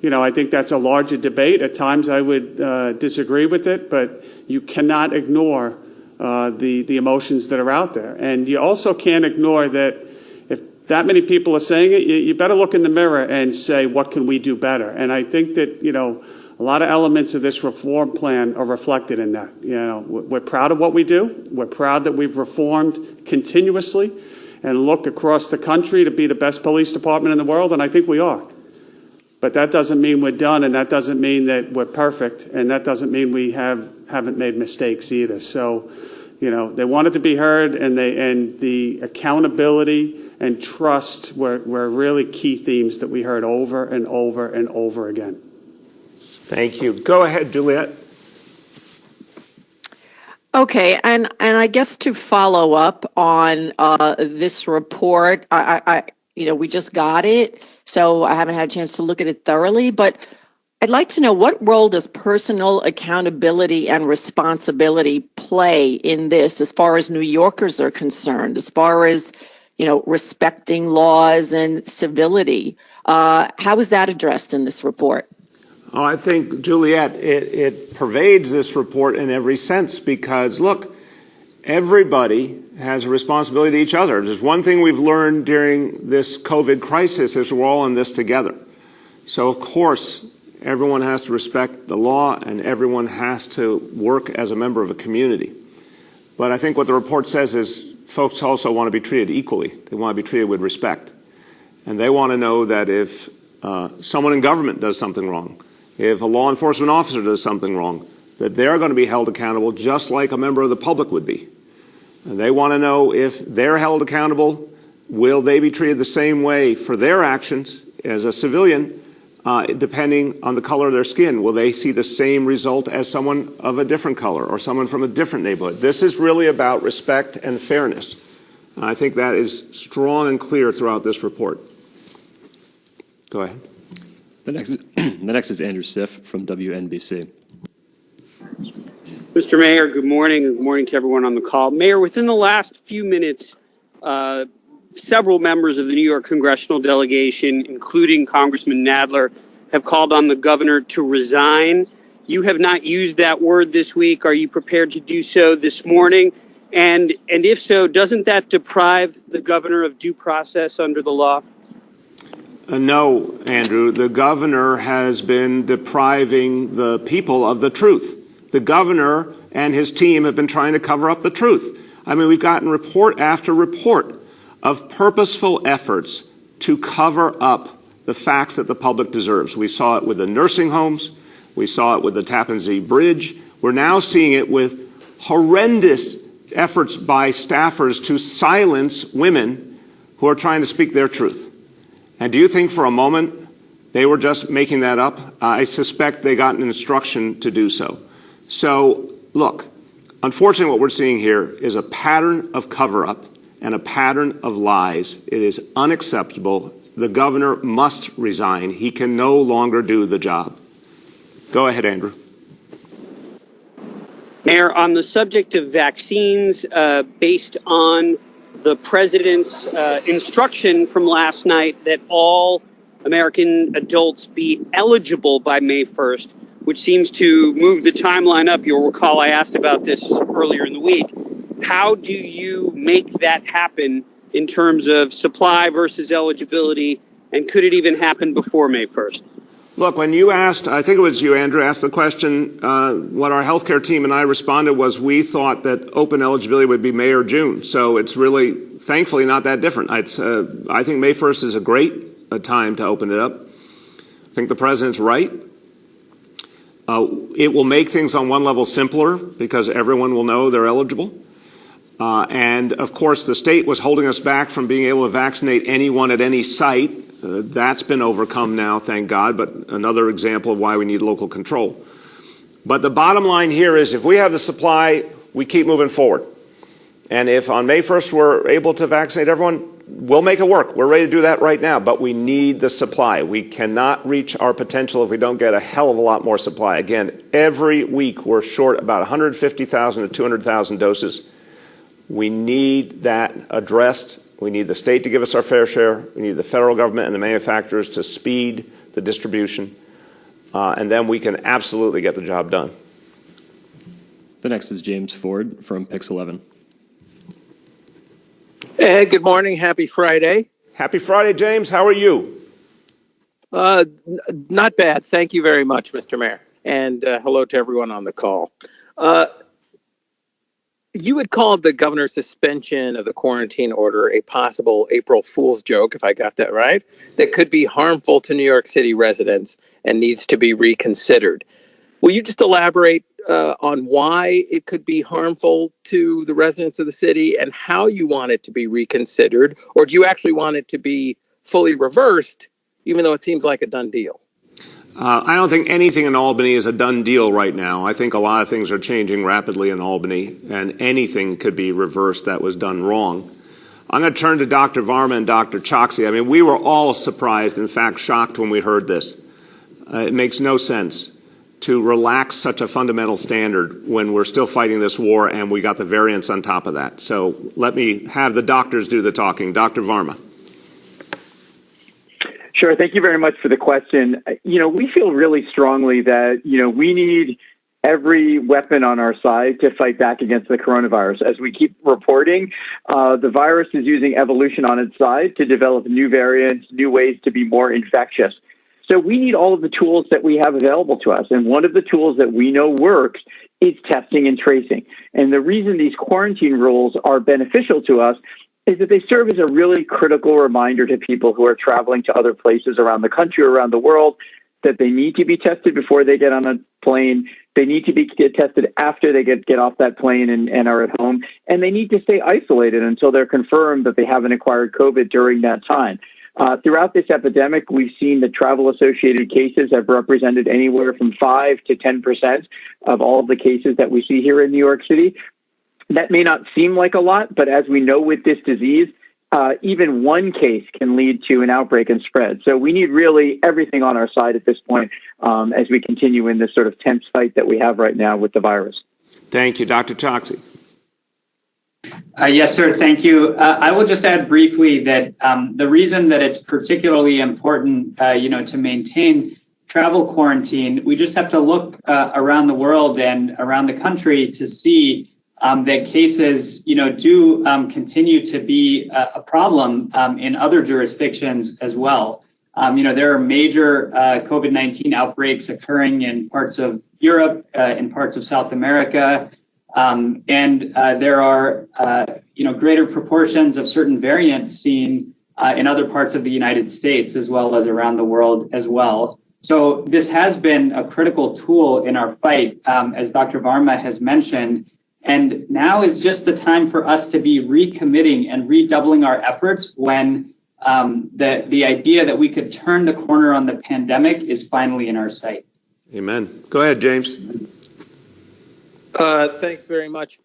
S2: I think that's a larger debate. At times I would disagree with it, but you cannot ignore the emotions that are out there. And you also can't ignore that if that many people are saying it, you better look in the mirror and say, what can we do better? And I think that, a lot of elements of this reform plan are reflected in that. We're proud of what we do. We're proud that we've reformed continuously and look across the country to be the best police department in the world, and I think we are. But that doesn't mean we're done, and that doesn't mean that we're perfect, and that doesn't mean we haven't made mistakes either. So, they wanted to be heard, and the accountability and trust were really key themes that we heard over and over and over again.
S1: Thank you. Go ahead, Juliet.
S7: Okay, and I guess to follow up on this report, we just got it, so I haven't had a chance to look at it thoroughly, but I'd like to know, what role does personal accountability and responsibility play in this as far as New Yorkers are concerned, as far as, respecting laws and civility? How is that addressed in this report?
S1: Oh, I think, Juliet, it pervades this report in every sense because, look, everybody has a responsibility to each other. There's one thing we've learned during this COVID crisis is we're all in this together. So, of course, everyone has to respect the law and everyone has to work as a member of a community. But I think what the report says is folks also want to be treated equally. They want to be treated with respect. And they want to know that if someone in government does something wrong, if a law enforcement officer does something wrong, that they're going to be held accountable just like a member of the public would be. And they want to know if they're held accountable, will they be treated the same way for their actions as a civilian, depending on the color of their skin? Will they see the same result as someone of a different color or someone from a different neighborhood? This is really about respect and fairness. And I think that is strong and clear throughout this report. Go ahead.
S6: The next is Andrew Siff from WNBC.
S8: Mr. Mayor, good morning, and good morning to everyone on the call. Mayor, within the last few minutes, several members of the New York congressional delegation, including Congressman Nadler, have called on the governor to resign. You have not used that word this week. Are you prepared to do so this morning? And if so, doesn't that deprive the governor of due process under the law?
S1: No, Andrew. The governor has been depriving the people of the truth. The governor and his team have been trying to cover up the truth. I mean, we've gotten report after report of purposeful efforts to cover up the facts that the public deserves. We saw it with the nursing homes. We saw it with the Tappan Zee Bridge. We're now seeing it with horrendous efforts by staffers to silence women who are trying to speak their truth. And do you think for a moment they were just making that up? I suspect they got an instruction to do so. So, look, unfortunately what we're seeing here is a pattern of cover-up and a pattern of lies. It is unacceptable. The governor must resign. He can no longer do the job. Go ahead, Andrew.
S8: Mayor, on the subject of vaccines, based on the president's instruction from last night that all American adults be eligible by May 1st, which seems to move the timeline up. You'll recall I asked about this earlier in the week. How do you make that happen in terms of supply versus eligibility, and could it even happen before May 1st?
S1: Look, when you asked, I think it was you, Andrew, asked the question, what our healthcare team and I responded was we thought that open eligibility would be May or June. So it's really, thankfully, not that different. I think May 1st is a great time to open it up. I think the president's right. It will make things on one level simpler because everyone will know they're eligible. And, of course, the state was holding us back from being able to vaccinate anyone at any site. That's been overcome now, thank God, but another example of why we need local control. But the bottom line here is if we have the supply, we keep moving forward. And if on May 1st we're able to vaccinate everyone, we'll make it work. We're ready to do that right now, but we need the supply. We cannot reach our potential if we don't get a hell of a lot more supply. Again, every week we're short about 150,000 to 200,000 doses. We need that addressed. We need the state to give us our fair share. We need the federal government and the manufacturers to speed the distribution. And then we can absolutely get the job done.
S6: The next is James Ford from Pix 11.
S9: Hey, good morning. Happy Friday.
S1: Happy Friday, James. How are you?
S9: Not bad. Thank you very much, Mr. Mayor. And hello to everyone on the call. You had called the governor's suspension of the quarantine order a possible April Fool's joke, if I got that right, that could be harmful to New York City residents and needs to be reconsidered. Will you just elaborate on why it could be harmful to the residents of the city and how you want it to be reconsidered? Or do you actually want it to be fully reversed, even though it seems like a done deal?
S1: I don't think anything in Albany is a done deal right now. I think a lot of things are changing rapidly in Albany, and anything could be reversed that was done wrong. I'm going to turn to Dr. Varma and Dr. Choksi. I mean, we were all surprised, in fact, shocked when we heard this. It makes no sense to relax such a fundamental standard when we're still fighting this war and we got the variants on top of that. So let me have the doctors do the talking. Dr. Varma.
S10: Sure. Thank you very much for the question. We feel really strongly that, we need every weapon on our side to fight back against the coronavirus. As we keep reporting, the virus is using evolution on its side to develop new variants, new ways to be more infectious. So we need all of the tools that we have available to us. And one of the tools that we know works is testing and tracing. And the reason these quarantine rules are beneficial to us is that they serve as a really critical reminder to people who are traveling to other places around the country, around the world, that they need to be tested before they get on a plane. They need to get tested after they get off that plane and are at home. And they need to stay isolated until they're confirmed that they haven't acquired COVID during that time. Throughout this epidemic, we've seen that travel-associated cases have represented anywhere from 5 to 10% of all of the cases that we see here in New York City. That may not seem like a lot, but as we know with this disease, even one case can lead to an outbreak and spread. So we need really everything on our side at this point as we continue in this sort of tense fight that we have right now with the virus.
S1: Thank you. Dr. Choksi.
S11: Yes, sir. Thank you. I will just add briefly that the reason that it's particularly important, to maintain travel quarantine, we just have to look around the world and around the country to see that cases, do continue to be a problem in other jurisdictions as well. There are major COVID-19 outbreaks occurring in parts of Europe, in parts of South America, and there are, greater proportions of certain variants seen in other parts of the United States as well as around the world as well. So this has been a critical tool in our fight, as Dr. Varma has mentioned. And now is just the time for us to be recommitting and redoubling our efforts when the idea that we could turn the corner on the pandemic is finally in our sight.
S1: Amen. Go ahead, James.
S9: Thanks very much.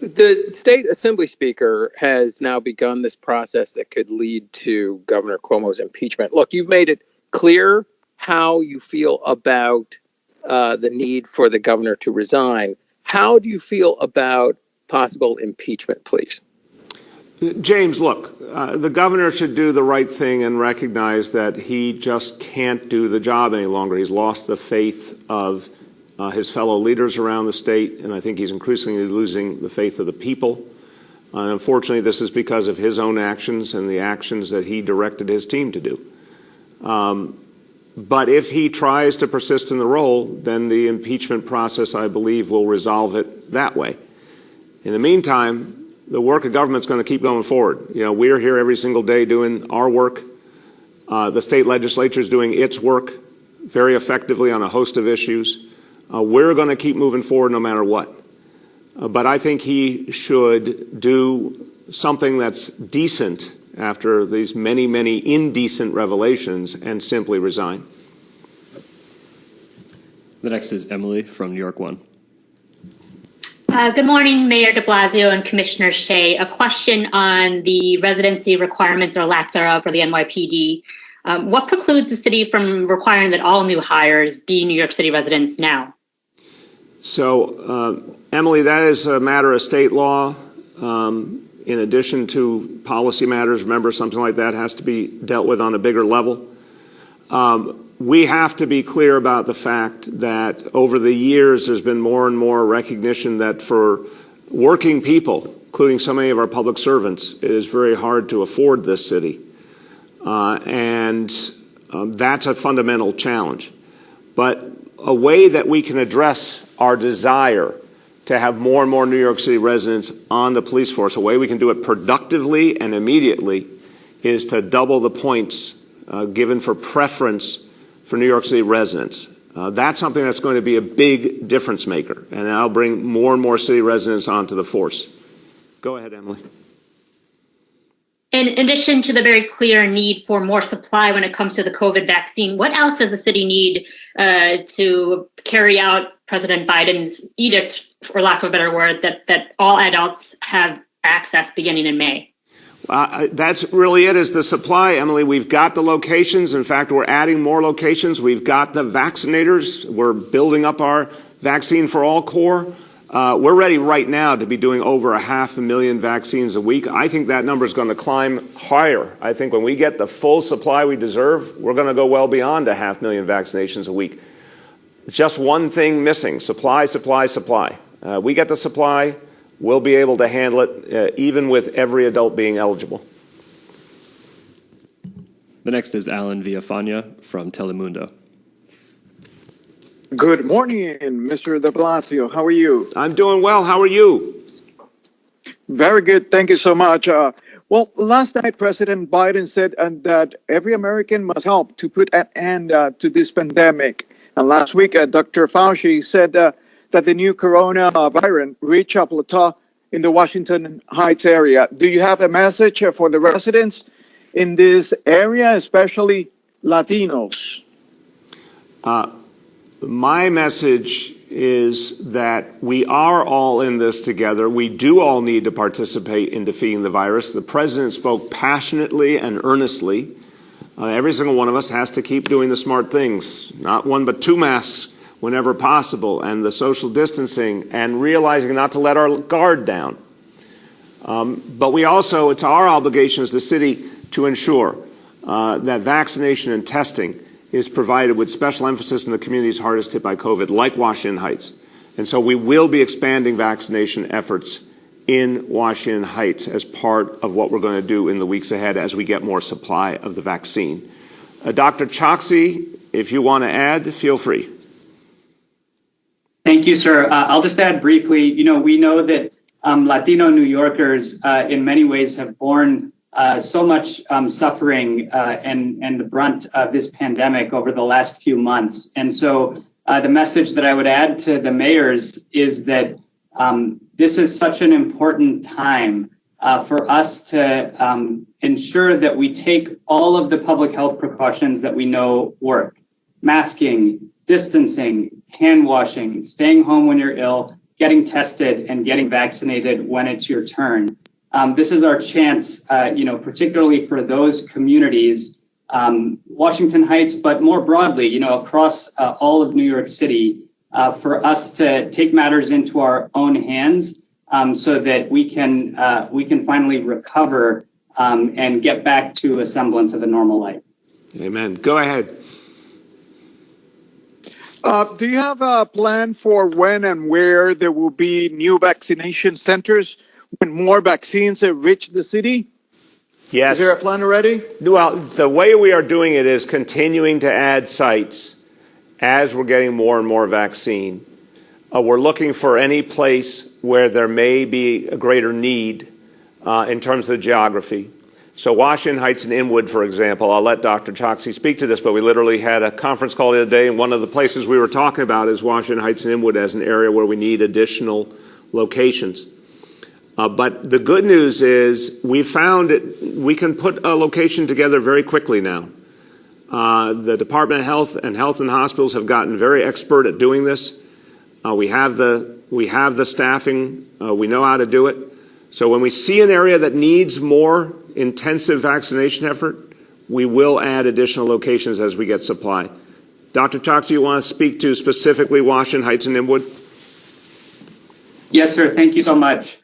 S9: The state assembly speaker has now begun this process that could lead to Governor Cuomo's impeachment. Look, you've made it clear how you feel about the need for the governor to resign. How do you feel about possible impeachment, please?
S1: James, look, the governor should do the right thing and recognize that he just can't do the job any longer. He's lost the faith of his fellow leaders around the state, and I think he's increasingly losing the faith of the people. Unfortunately, this is because of his own actions and the actions that he directed his team to do. But if he tries to persist in the role, then the impeachment process, I believe, will resolve it that way. In the meantime, the work of government is going to keep going forward. You know, we're here every single day doing our work. The state legislature is doing its work very effectively on a host of issues. We're going to keep moving forward no matter what. But I think he should do something that's decent after these many, many indecent revelations and simply resign.
S6: The next is Emily from New York One.
S12: Good morning, Mayor de Blasio and Commissioner Shea. A question on the residency requirements or lack thereof for the NYPD. What precludes the city from requiring that all new hires be New York City residents now?
S1: So, Emily, that is a matter of state law. In addition to policy matters, remember, something like that has to be dealt with on a bigger level. We have to be clear about the fact that over the years there's been more and more recognition that for working people, including so many of our public servants, it is very hard to afford this city. That's a fundamental challenge. But a way that we can address our desire to have more and more New York City residents on the police force, a way we can do it productively and immediately, is to double the points given for preference for New York City residents. That's something that's going to be a big difference maker, and that'll bring more and more city residents onto the force. Go ahead, Emily.
S12: In addition to the very clear need for more supply when it comes to the COVID vaccine, what else does the city need to carry out President Biden's edict, for lack of a better word, that all adults have access beginning in May?
S1: That's really it, is the supply, Emily. We've got the locations. In fact, we're adding more locations. We've got the vaccinators. We're building up our Vaccine for All Corps. We're ready right now to be doing over 500,000 vaccines a week. I think that number is going to climb higher. I think when we get the full supply we deserve, we're going to go well beyond 500,000 vaccinations a week. It's just one thing missing: supply, supply, supply. We get the supply. We'll be able to handle it, even with every adult being eligible.
S6: The next is Alan Villafana from Telemundo.
S13: Good morning, Mr. de Blasio. How are you?
S1: I'm doing well. How are you?
S13: Very good. Thank you so much. Well, last night, President Biden said that every American must help to put an end to this pandemic. And last week, Dr. Fauci said that the new coronavirus reached a plateau in the Washington Heights area. Do you have a message for the residents in this area, especially Latinos?
S1: My message is that we are all in this together. We do all need to participate in defeating the virus. The president spoke passionately and earnestly. Every single one of us has to keep doing the smart things, not one but two masks whenever possible, and the social distancing, and realizing not to let our guard down. But we also, it's our obligation as the city to ensure that vaccination and testing is provided with special emphasis in the communities hardest hit by COVID, like Washington Heights. And so we will be expanding vaccination efforts in Washington Heights as part of what we're going to do in the weeks ahead as we get more supply of the vaccine. Dr. Choksi, if you want to add, feel free.
S11: Thank you, sir. I'll just add briefly, we know that Latino New Yorkers in many ways have borne so much suffering and the brunt of this pandemic over the last few months. And so the message that I would add to the mayors is that this is such an important time for us to ensure that we take all of the public health precautions that we know work. Masking, distancing, hand washing, staying home when you're ill, getting tested, and getting vaccinated when it's your turn. This is our chance, particularly for those communities, Washington Heights, but more broadly, across all of New York City, for us to take matters into our own hands so that we can finally recover and get back to a semblance of a normal life.
S1: Amen. Go ahead.
S13: Do you have a plan for when and where there will be new vaccination centers when more vaccines have reached the city?
S1: Yes.
S13: Is there a plan already?
S1: Well, the way we are doing it is continuing to add sites as we're getting more and more vaccine. We're looking for any place where there may be a greater need in terms of the geography. So Washington Heights and Inwood, for example, I'll let Dr. Choksi speak to this, but we literally had a conference call the other day, and one of the places we were talking about is Washington Heights and Inwood as an area where we need additional locations. But the good news is we found we can put a location together very quickly now. The Department of Health and Hospitals have gotten very expert at doing this. We have the staffing. We know how to do it. So when we see an area that needs more intensive vaccination effort, we will add additional locations as we get supply. Dr. Choksi, you want to speak to specifically Washington Heights and Inwood?
S11: Yes, sir. Thank you so much.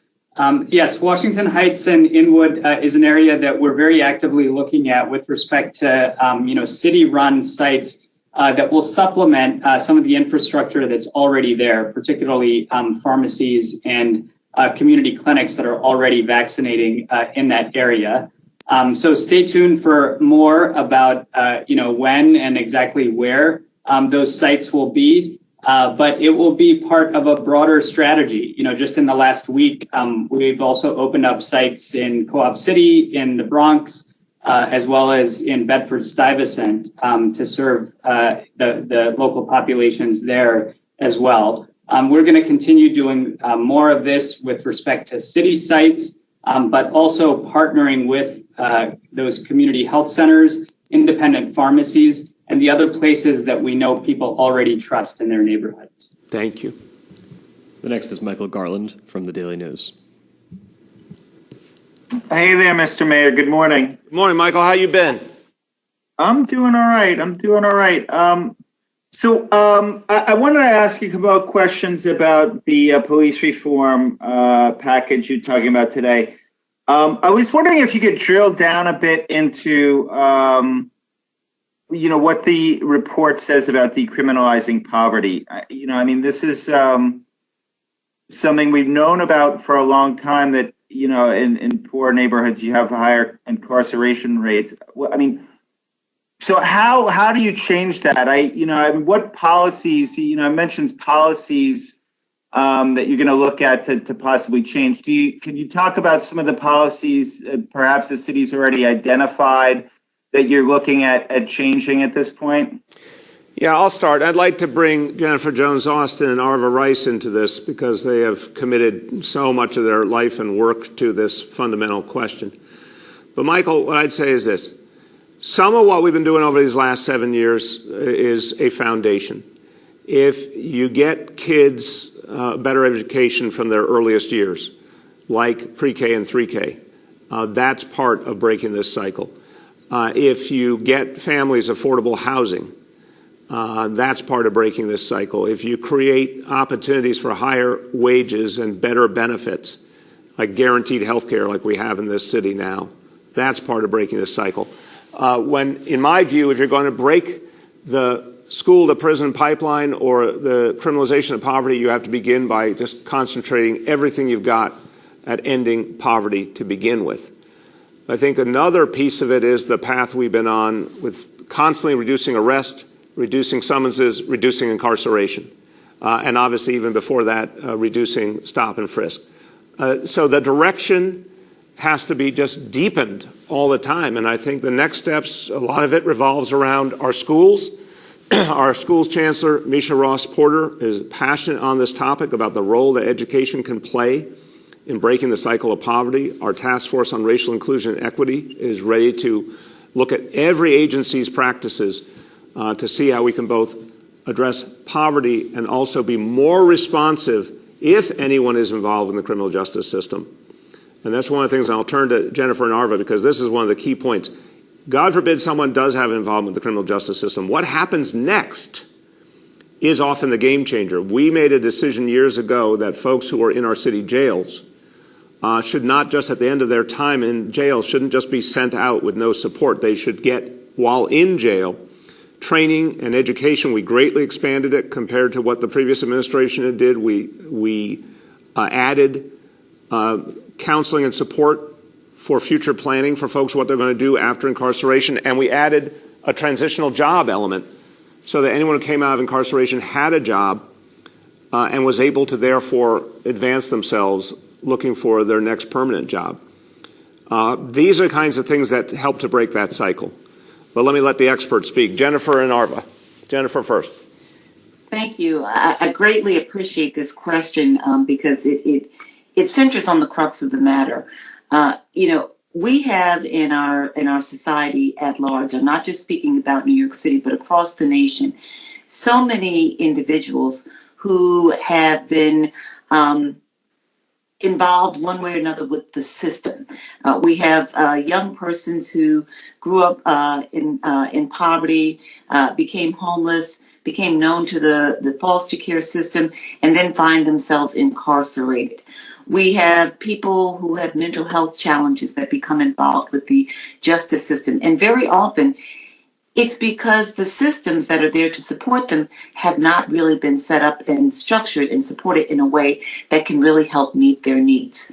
S11: Yes, Washington Heights and Inwood is an area that we're very actively looking at with respect to, city-run sites that will supplement some of the infrastructure that's already there, particularly pharmacies and community clinics that are already vaccinating in that area. So stay tuned for more about, when and exactly where those sites will be. But it will be part of a broader strategy. Just in the last week, we've also opened up sites in Co-op City, in the Bronx, as well as in Bedford-Stuyvesant to serve the local populations there as well. We're going to continue doing more of this with respect to city sites, but also partnering with those community health centers, independent pharmacies, and the other places that we know people already trust in their neighborhoods.
S1: Thank you.
S6: The next is Michael Garland from the Daily News.
S14: Hey there, Mr. Mayor. Good morning.
S1: Good morning, Michael. How you been?
S14: I'm doing all right. So I wanted to ask you a couple of questions about the police reform package you're talking about today. I was wondering if you could drill down a bit into what the report says about decriminalizing poverty. This is something we've known about for a long time, that, in poor neighborhoods, you have higher incarceration rates. So how do you change that? What policies, I mentioned policies that you're going to look at to possibly change. Can you talk about some of the policies perhaps the city's already identified that you're looking at changing at this point?
S1: Yeah, I'll start. I'd like to bring Jennifer Jones Austin and Arva Rice into this because they have committed so much of their life and work to this fundamental question. But Michael, what I'd say is this. Some of what we've been doing over these last 7 years is a foundation. If you get kids better education from their earliest years, like pre-K and 3K, that's part of breaking this cycle. If you get families affordable housing, that's part of breaking this cycle. If you create opportunities for higher wages and better benefits, like guaranteed health care like we have in this city now, that's part of breaking this cycle. In my view, if you're going to break the school to prison pipeline or the criminalization of poverty, you have to begin by just concentrating everything you've got at ending poverty to begin with. I think another piece of it is the path we've been on with constantly reducing arrest, reducing summonses, reducing incarceration, and obviously even before that, reducing stop and frisk. So the direction has to be just deepened all the time. And I think the next steps, a lot of it revolves around our schools. Our schools chancellor, Misha Ross Porter, is passionate on this topic about the role that education can play in breaking the cycle of poverty. Our task force on racial inclusion and equity is ready to look at every agency's practices to see how we can both address poverty and also be more responsive if anyone is involved in the criminal justice system. And that's one of the things, and I'll turn to Jennifer and Arva because this is one of the key points. God forbid someone does have involvement with the criminal justice system. What happens next is often the game changer. We made a decision years ago that folks who are in our city jails should not just at the end of their time in jail, shouldn't just be sent out with no support. They should get, while in jail, training and education. We greatly expanded it compared to what the previous administration did. We added counseling and support for future planning for folks, what they're going to do after incarceration. And we added a transitional job element so that anyone who came out of incarceration had a job and was able to therefore advance themselves looking for their next permanent job. These are the kinds of things that help to break that cycle. But let me let the experts speak. Jennifer and Arva. Jennifer first.
S3: Thank you. I greatly appreciate this question because it centers on the crux of the matter. We have in our society at large, I'm not just speaking about New York City, but across the nation, so many individuals who have been involved one way or another with the system. We have young persons who grew up in poverty, became homeless, became known to the foster care system, and then find themselves incarcerated. We have people who have mental health challenges that become involved with the justice system. And very often, it's because the systems that are there to support them have not really been set up and structured and supported in a way that can really help meet their needs.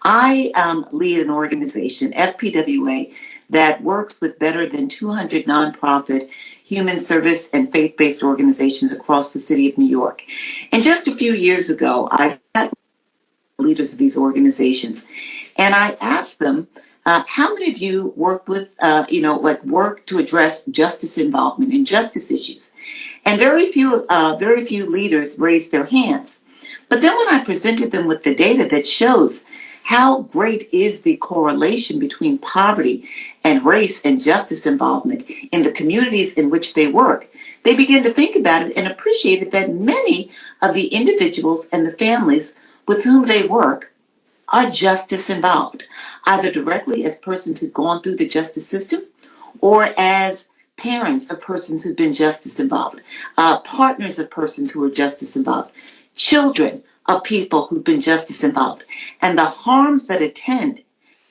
S3: I lead an organization, FPWA, that works with better than 200 nonprofit human service and faith-based organizations across the city of New York. And just a few years ago, I sat leaders of these organizations. And I asked them, how many of you work with, work to address justice involvement and justice issues? And very few leaders raised their hands. But then when I presented them with the data that shows how great is the correlation between poverty and race and justice involvement in the communities in which they work, they began to think about it and appreciated that many of the individuals and the families with whom they work are justice involved, either directly as persons who've gone through the justice system or as parents of persons who've been justice involved, partners of persons who are justice involved, children of people who've been justice involved. And the harms that attend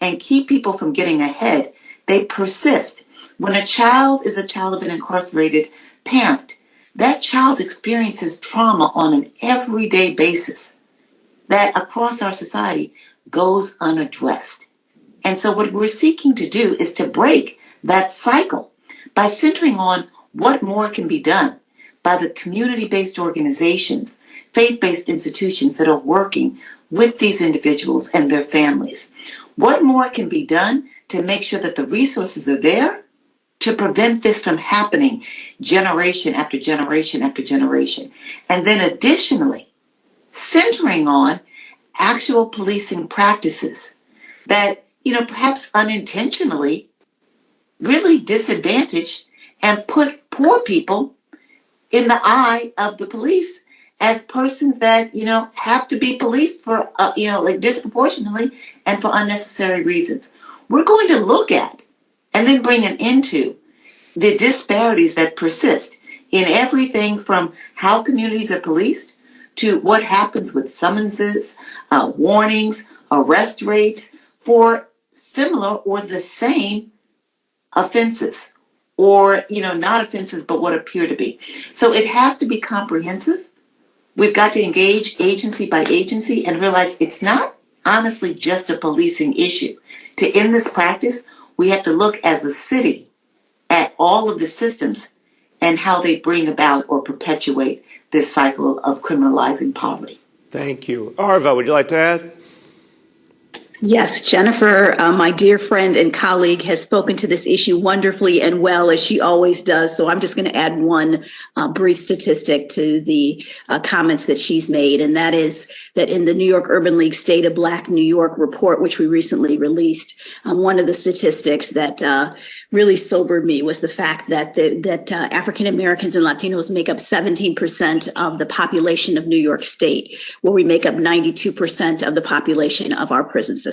S3: and keep people from getting ahead, they persist. When a child is a child of an incarcerated parent, that child experiences trauma on an everyday basis that across our society goes unaddressed. And so what we're seeking to do is to break that cycle by centering on what more can be done by the community-based organizations, faith-based institutions that are working with these individuals and their families. What more can be done to make sure that the resources are there to prevent this from happening generation after generation after generation? And then additionally, centering on actual policing practices that, perhaps unintentionally really disadvantage and put poor people in the eye of the police as persons that, have to be policed for, disproportionately and for unnecessary reasons. We're going to look at and then bring an end to the disparities that persist in everything from how communities are policed to what happens with summonses, warnings, arrest rates for similar or the same offenses, or, not offenses, but what appear to be. So it has to be comprehensive. We've got to engage agency by agency and realize it's not honestly just a policing issue. To end this practice, we have to look as a city at all of the systems and how they bring about or perpetuate this cycle of criminalizing poverty.
S1: Thank you. Arva, would you like to add?
S5: Yes, Jennifer, my dear friend and colleague, has spoken to this issue wonderfully and well, as she always does. So I'm just going to add one brief statistic to the comments that she's made, and that is that in the New York Urban League State of Black New York report, which we recently released, one of the statistics that really sobered me was the fact that African Americans and Latinos make up 17% of the population of New York State, where we make up 92% of the population of our prison system.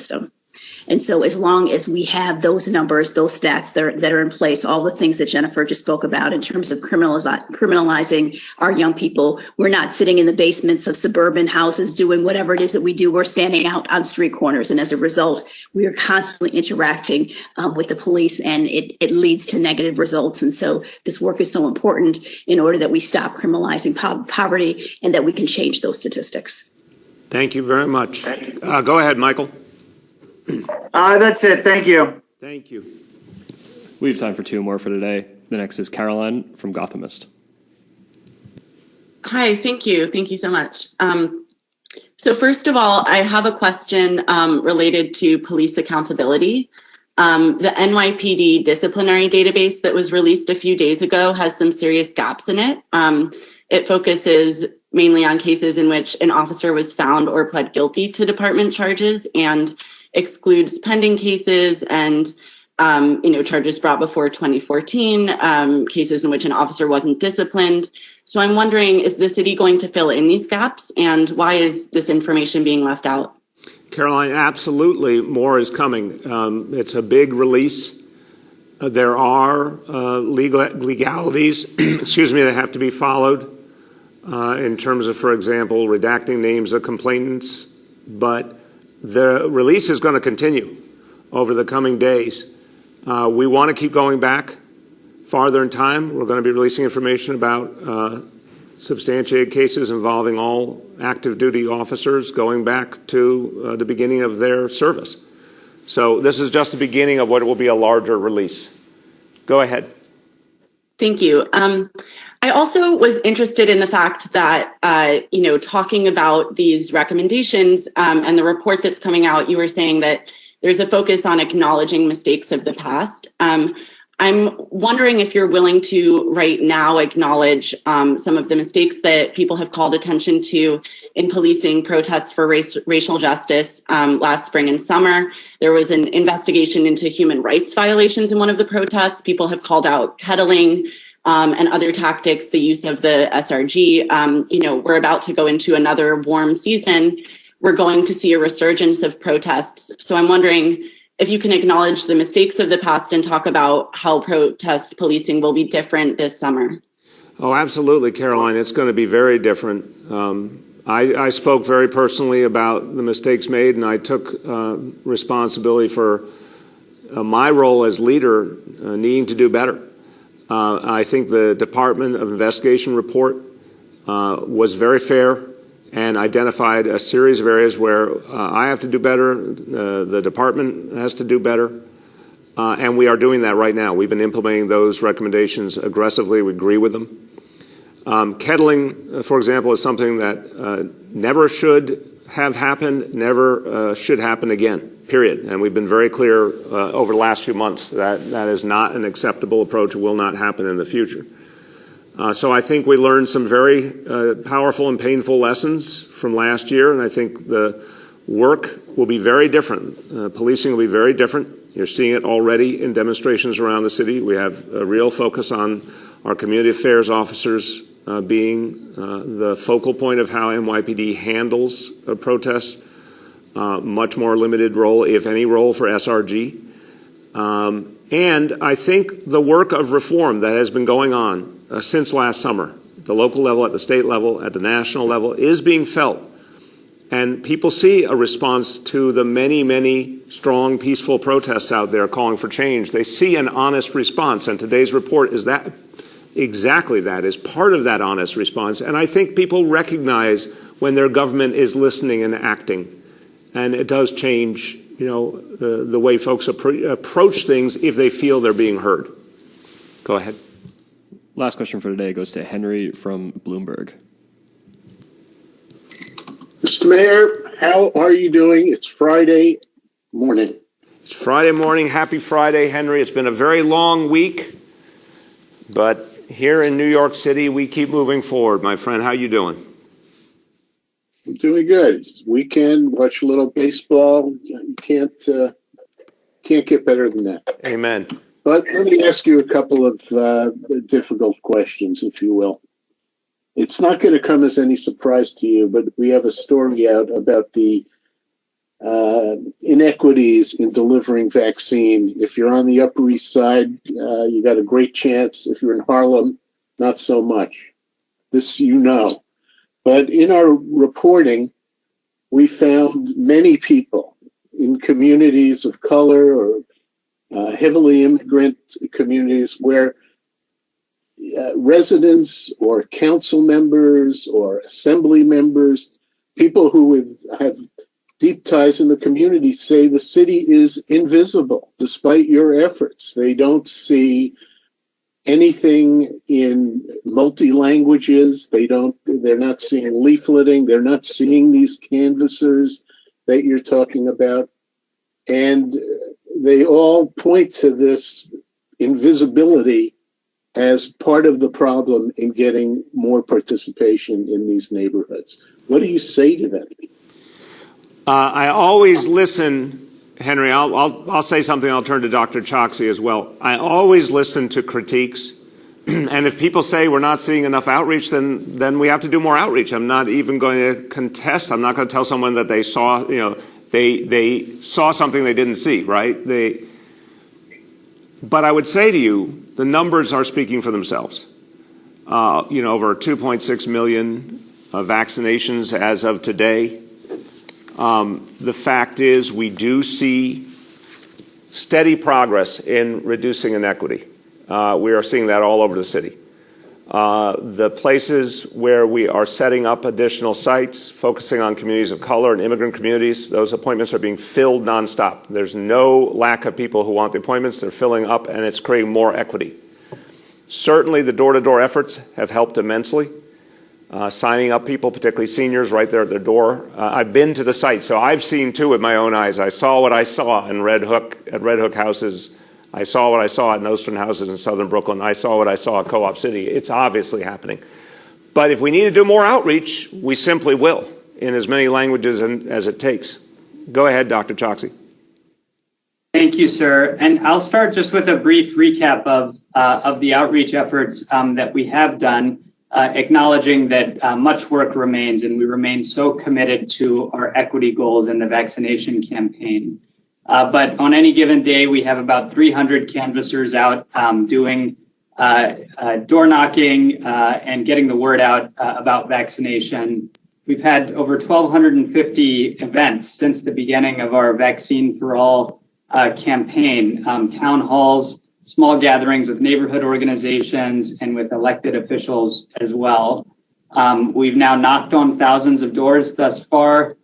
S5: And so as long as we have those numbers, those stats that are in place, all the things that Jennifer just spoke about in terms of criminalizing our young people, we're not sitting in the basements of suburban houses doing whatever it is that we do. We're standing out on street corners. And as a result, we are constantly interacting with the police, and it leads to negative results. And so this work is so important in order that we stop criminalizing poverty and that we can change those statistics.
S1: Thank you very much. Go ahead, Michael.
S14: That's it. Thank you.
S1: Thank you.
S6: We have time for two more for today. The next is Caroline from Gothamist.
S15: Hi, thank you. Thank you so much. So first of all, I have a question related to police accountability. The NYPD disciplinary database that was released a few days ago has some serious gaps in it. It focuses mainly on cases in which an officer was found or pled guilty to department charges and excludes pending cases and charges brought before 2014, cases in which an officer wasn't disciplined. So I'm wondering, is the city going to fill in these gaps, and why is this information being left out?
S1: Caroline, absolutely more is coming. It's a big release. There are legalities that have to be followed in terms of, for example, redacting names of complainants. But the release is going to continue over the coming days. We want to keep going back farther in time. We're going to be releasing information about substantiated cases involving all active duty officers going back to the beginning of their service. So this is just the beginning of what will be a larger release. Go ahead.
S15: Thank you. I also was interested in the fact that, talking about these recommendations and the report that's coming out, you were saying that there's a focus on acknowledging mistakes of the past. I'm wondering if you're willing to right now acknowledge some of the mistakes that people have called attention to in policing protests for racial justice last spring and summer. There was an investigation into human rights violations in one of the protests. People have called out kettling and other tactics, the use of the SRG. We're about to go into another warm season. We're going to see a resurgence of protests. So I'm wondering if you can acknowledge the mistakes of the past and talk about how protest policing will be different this summer.
S1: Oh, absolutely, Caroline. It's going to be very different. I spoke very personally about the mistakes made, and I took responsibility for my role as leader needing to do better. I think the Department of Investigation report was very fair and identified a series of areas where I have to do better, the department has to do better, and we are doing that right now. We've been implementing those recommendations aggressively. We agree with them. Kettling, for example, is something that never should have happened, never should happen again, period. And we've been very clear over the last few months that that is not an acceptable approach. It will not happen in the future. So I think we learned some very powerful and painful lessons from last year, and I think the work will be very different. Policing will be very different. You're seeing it already in demonstrations around the city. We have a real focus on our community affairs officers being the focal point of how NYPD handles protests. Much more limited role, if any role, for SRG. And I think the work of reform that has been going on since last summer, at the local level, at the state level, at the national level, is being felt. And people see a response to the many, many strong, peaceful protests out there calling for change. They see an honest response, and today's report is that exactly that, is part of that honest response. And I think people recognize when their government is listening and acting. And it does change, the way folks approach things if they feel they're being heard. Go ahead.
S6: Last question for today goes to Henry from Bloomberg.
S16: Mr. Mayor, how are you doing? It's Friday. Morning.
S1: It's Friday morning. Happy Friday, Henry. It's been a very long week, but here in New York City, we keep moving forward. My friend, how you doing?
S16: I'm doing good. It's weekend, watch a little baseball. You can't get better than that.
S1: Amen.
S16: But let me ask you a couple of difficult questions, if you will. It's not going to come as any surprise to you, but we have a story out about the inequities in delivering vaccine. If you're on the Upper East Side, you got a great chance. If you're in Harlem, not so much. This you know. But in our reporting, we found many people in communities of color or heavily immigrant communities where residents or council members or assembly members, people who have deep ties in the community, say the city is invisible despite your efforts. They don't see anything in multi-languages. They're not seeing leafleting. They're not seeing these canvassers that you're talking about. And they all point to this invisibility as part of the problem in getting more participation in these neighborhoods. What do you say to them?
S1: I always listen, Henry. I'll say something. I'll turn to Dr. Choksi as well. I always listen to critiques, and if people say we're not seeing enough outreach, then we have to do more outreach. I'm not even going to contest. I'm not going to tell someone that they saw, they saw something they didn't see, right? But I would say to you, the numbers are speaking for themselves. Over 2.6 million vaccinations as of today. The fact is we do see steady progress in reducing inequity. We are seeing that all over the city. The places where we are setting up additional sites, focusing on communities of color and immigrant communities, those appointments are being filled nonstop. There's no lack of people who want the appointments. They're filling up, and it's creating more equity. Certainly, the door-to-door efforts have helped immensely. Signing up people, particularly seniors, right there at their door. I've been to the site, so I've seen too with my own eyes. I saw what I saw in Red Hook houses. I saw what I saw at Nostrum houses in southern Brooklyn. I saw what I saw at Co-op City. It's obviously happening. But if we need to do more outreach, we simply will, in as many languages as it takes. Go ahead, Dr. Choksi.
S11: Thank you, sir. And I'll start just with a brief recap of the outreach efforts that we have done. Acknowledging that much work remains, and we remain so committed to our equity goals in the vaccination campaign. But on any given day, we have about 300 canvassers out doing door knocking and getting the word out about vaccination. We've had over 1,250 events since the beginning of our Vaccine for All campaign, town halls, small gatherings with neighborhood organizations and with elected officials as well. We've now knocked on thousands of doors thus far.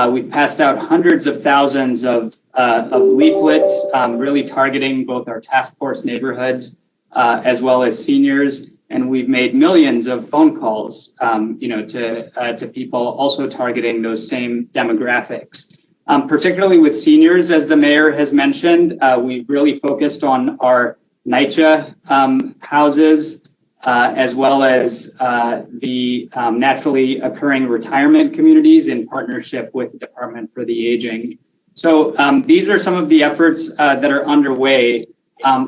S11: We've passed out hundreds of thousands of leaflets, really targeting both our task force neighborhoods as well as seniors. And we've made millions of phone calls, to people also targeting those same demographics. Particularly with seniors, as the mayor has mentioned, we've really focused on our NYCHA houses, as well as the naturally occurring retirement communities in partnership with the Department for the Aging. So these are some of the efforts that are underway.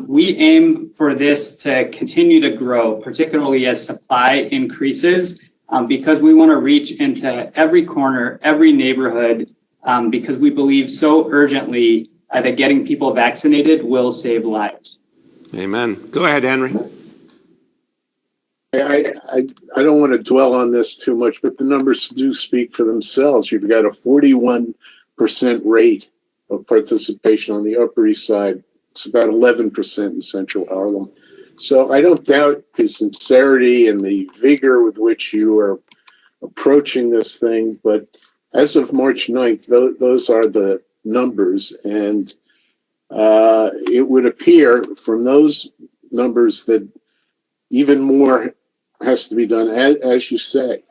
S11: We aim for this to continue to grow, particularly as supply increases, because we want to reach into every corner, every neighborhood, because we believe so urgently that getting people vaccinated will save lives.
S1: Amen. Go ahead, Henry.
S16: I don't want to dwell on this too much, but the numbers do speak for themselves. You've got a 41% rate of participation on the Upper East Side. It's about 11% in Central Harlem. So I don't doubt the sincerity and the vigor with which you are approaching this thing, but as of March 9th, those are the numbers, and it would appear from those numbers that even more has to be done, as you say.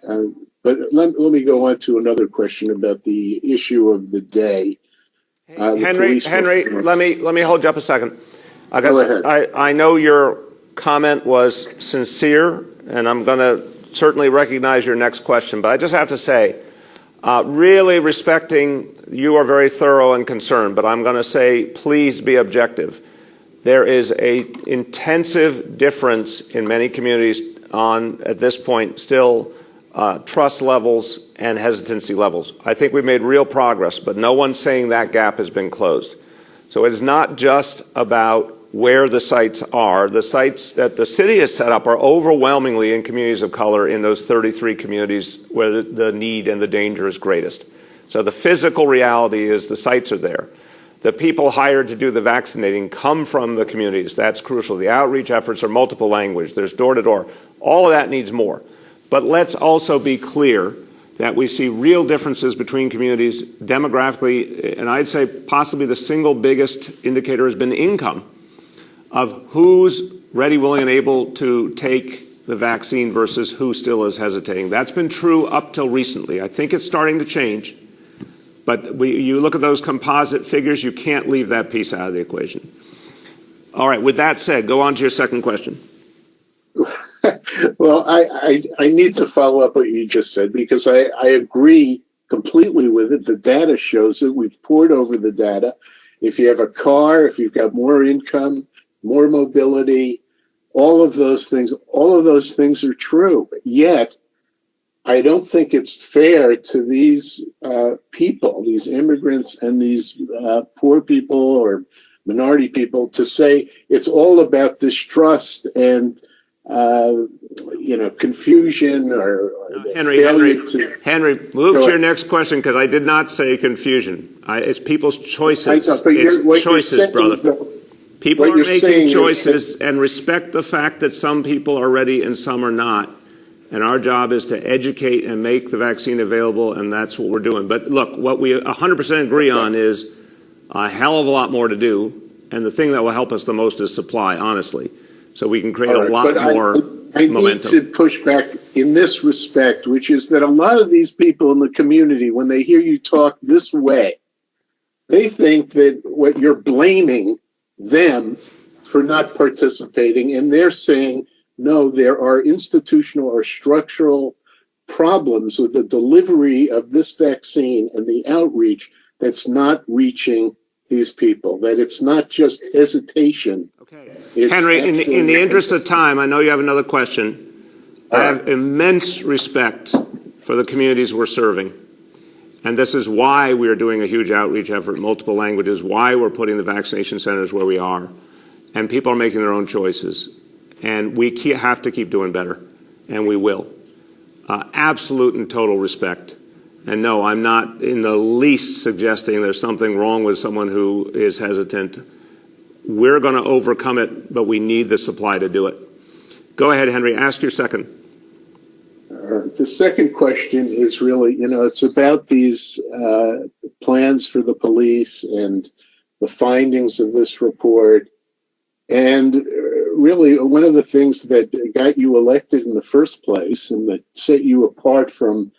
S16: But let me go on to another question about the issue of the day.
S1: Henry, let me hold you up a second.
S16: Go ahead.
S1: I know your comment was sincere, and I'm going to certainly recognize your next question, but I just have to say, really respecting, you are very thorough and concerned, but I'm going to say, please be objective. There is an intensive difference in many communities on, at this point, still trust levels and hesitancy levels. I think we've made real progress, but no one's saying that gap has been closed. So it is not just about where the sites are. The sites that the city has set up are overwhelmingly in communities of color in those 33 communities where the need and the danger is greatest. So the physical reality is the sites are there. The people hired to do the vaccinating come from the communities. That's crucial. The outreach efforts are multiple language. There's door-to-door. All of that needs more. But let's also be clear that we see real differences between communities demographically, and I'd say possibly the single biggest indicator has been income of who's ready, willing, and able to take the vaccine versus who still is hesitating. That's been true up till recently. I think it's starting to change, but you look at those composite figures, you can't leave that piece out of the equation. All right, with that said, go on to your second question.
S16: Well, I need to follow up what you just said, because I agree completely with it. The data shows it. We've poured over the data. If you have a car, if you've got more income, more mobility, all of those things are true. Yet, I don't think it's fair to these people, these immigrants and these poor people or minority people, to say it's all about distrust and confusion or
S1: Henry, move to your next question, because I did not say confusion. It's people's choices. It's choices, brother. People are making choices, and respect the fact that some people are ready and some are not. And our job is to educate and make the vaccine available, and that's what we're doing. But look, what we 100% agree on is a hell of a lot more to do, and the thing that will help us the most is supply, honestly. So we can create a lot more
S16: I
S1: momentum.
S16: need to push back in this respect, which is that a lot of these people in the community, when they hear you talk this way, they think that what you're blaming them for not participating, and they're saying, no, there are institutional or structural problems with the delivery of this vaccine and the outreach that's not reaching these people, that it's not just hesitation.
S1: Okay. Henry, in the interest of time, I know you have another question. I have immense respect for the communities we're serving. And this is why we are doing a huge outreach effort in multiple languages, why we're putting the vaccination centers where we are. And people are making their own choices. And we have to keep doing better. And we will. Absolute and total respect. And no, I'm not in the least suggesting there's something wrong with someone who is hesitant. We're going to overcome it, but we need the supply to do it. Go ahead, Henry. Ask your second.
S16: The second question is really, it's about these plans for the police and the findings of this report. And really, one of the things that got you elected in the first place and that set you apart from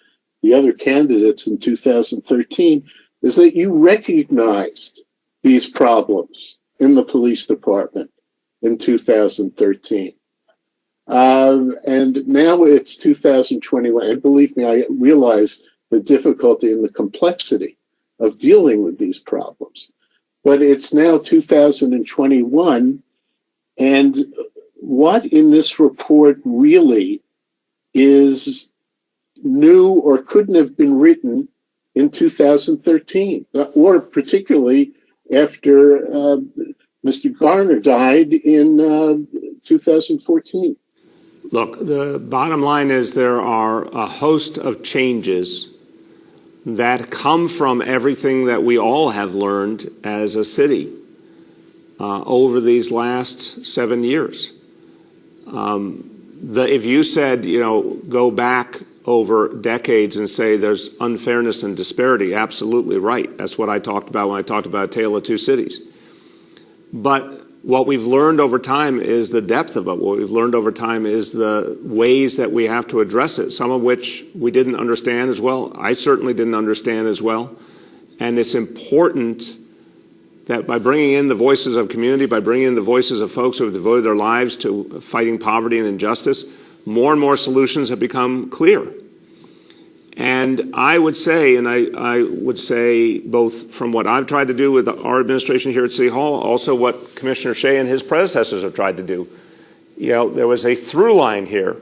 S16: the other candidates in 2013 is that you recognized these problems in the police department in 2013. And now it's 2021. And believe me, I realize the difficulty and the complexity of dealing with these problems. But it's now 2021. And what in this report really is new or couldn't have been written in 2013, or particularly after Mr. Garner died in 2014?
S1: Look, the bottom line is there are a host of changes that come from everything that we all have learned as a city over these last 7 years. If you said, go back over decades and say there's unfairness and disparity, absolutely right. That's what I talked about when I talked about A Tale of Two Cities. But what we've learned over time is the depth of it. What we've learned over time is the ways that we have to address it, some of which we didn't understand as well. I certainly didn't understand as well. And it's important that by bringing in the voices of community, by bringing in the voices of folks who have devoted their lives to fighting poverty and injustice, more and more solutions have become clear. And I would say, and I would say both from what I've tried to do with our administration here at City Hall, also what Commissioner Shea and his predecessors have tried to do. You know, there was a through line here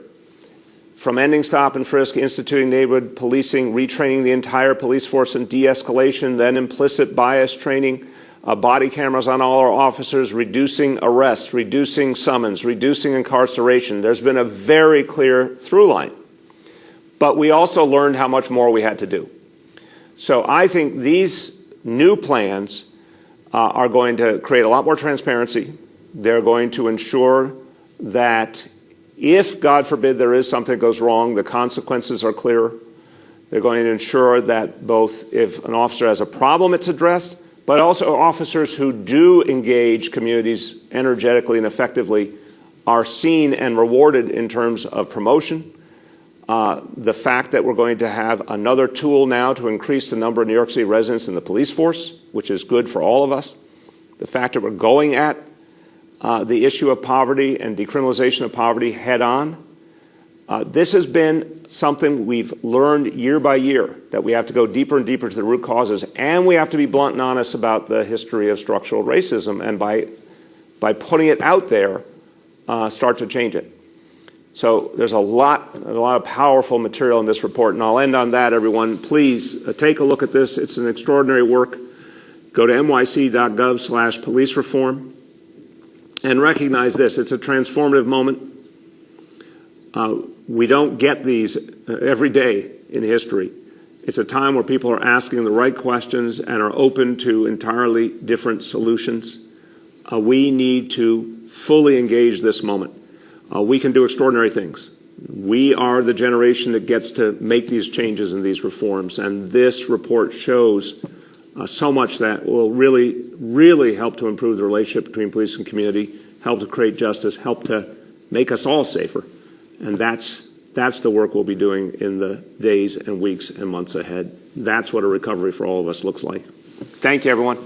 S1: from ending stop and frisk, instituting neighborhood policing, retraining the entire police force in de-escalation, then implicit bias training, body cameras on all our officers, reducing arrests, reducing summons, reducing incarceration. There's been a very clear through line. But we also learned how much more we had to do. So I think these new plans are going to create a lot more transparency. They're going to ensure that if, God forbid, there is something that goes wrong, the consequences are clearer. They're going to ensure that both if an officer has a problem, it's addressed, but also officers who do engage communities energetically and effectively are seen and rewarded in terms of promotion. The fact that we're going to have another tool now to increase the number of New York City residents in the police force, which is good for all of us. The fact that we're going at the issue of poverty and decriminalization of poverty head on. This has been something we've learned year by year, that we have to go deeper and deeper to the root causes, and we have to be blunt and honest about the history of structural racism, and by putting it out there, start to change it. So there's a lot of powerful material in this report, and I'll end on that, everyone. Please take a look at this. It's an extraordinary work. Go to nyc.gov/police reform and recognize this. It's a transformative moment. We don't get these every day in history. It's a time where people are asking the right questions and are open to entirely different solutions. We need to fully engage this moment. We can do extraordinary things. We are the generation that gets to make these changes and these reforms, and this report shows so much that will really, really help to improve the relationship between police and community, help to create justice, help to make us all safer. And that's the work we'll be doing in the days and weeks and months ahead. That's what a recovery for all of us looks like. Thank you, everyone.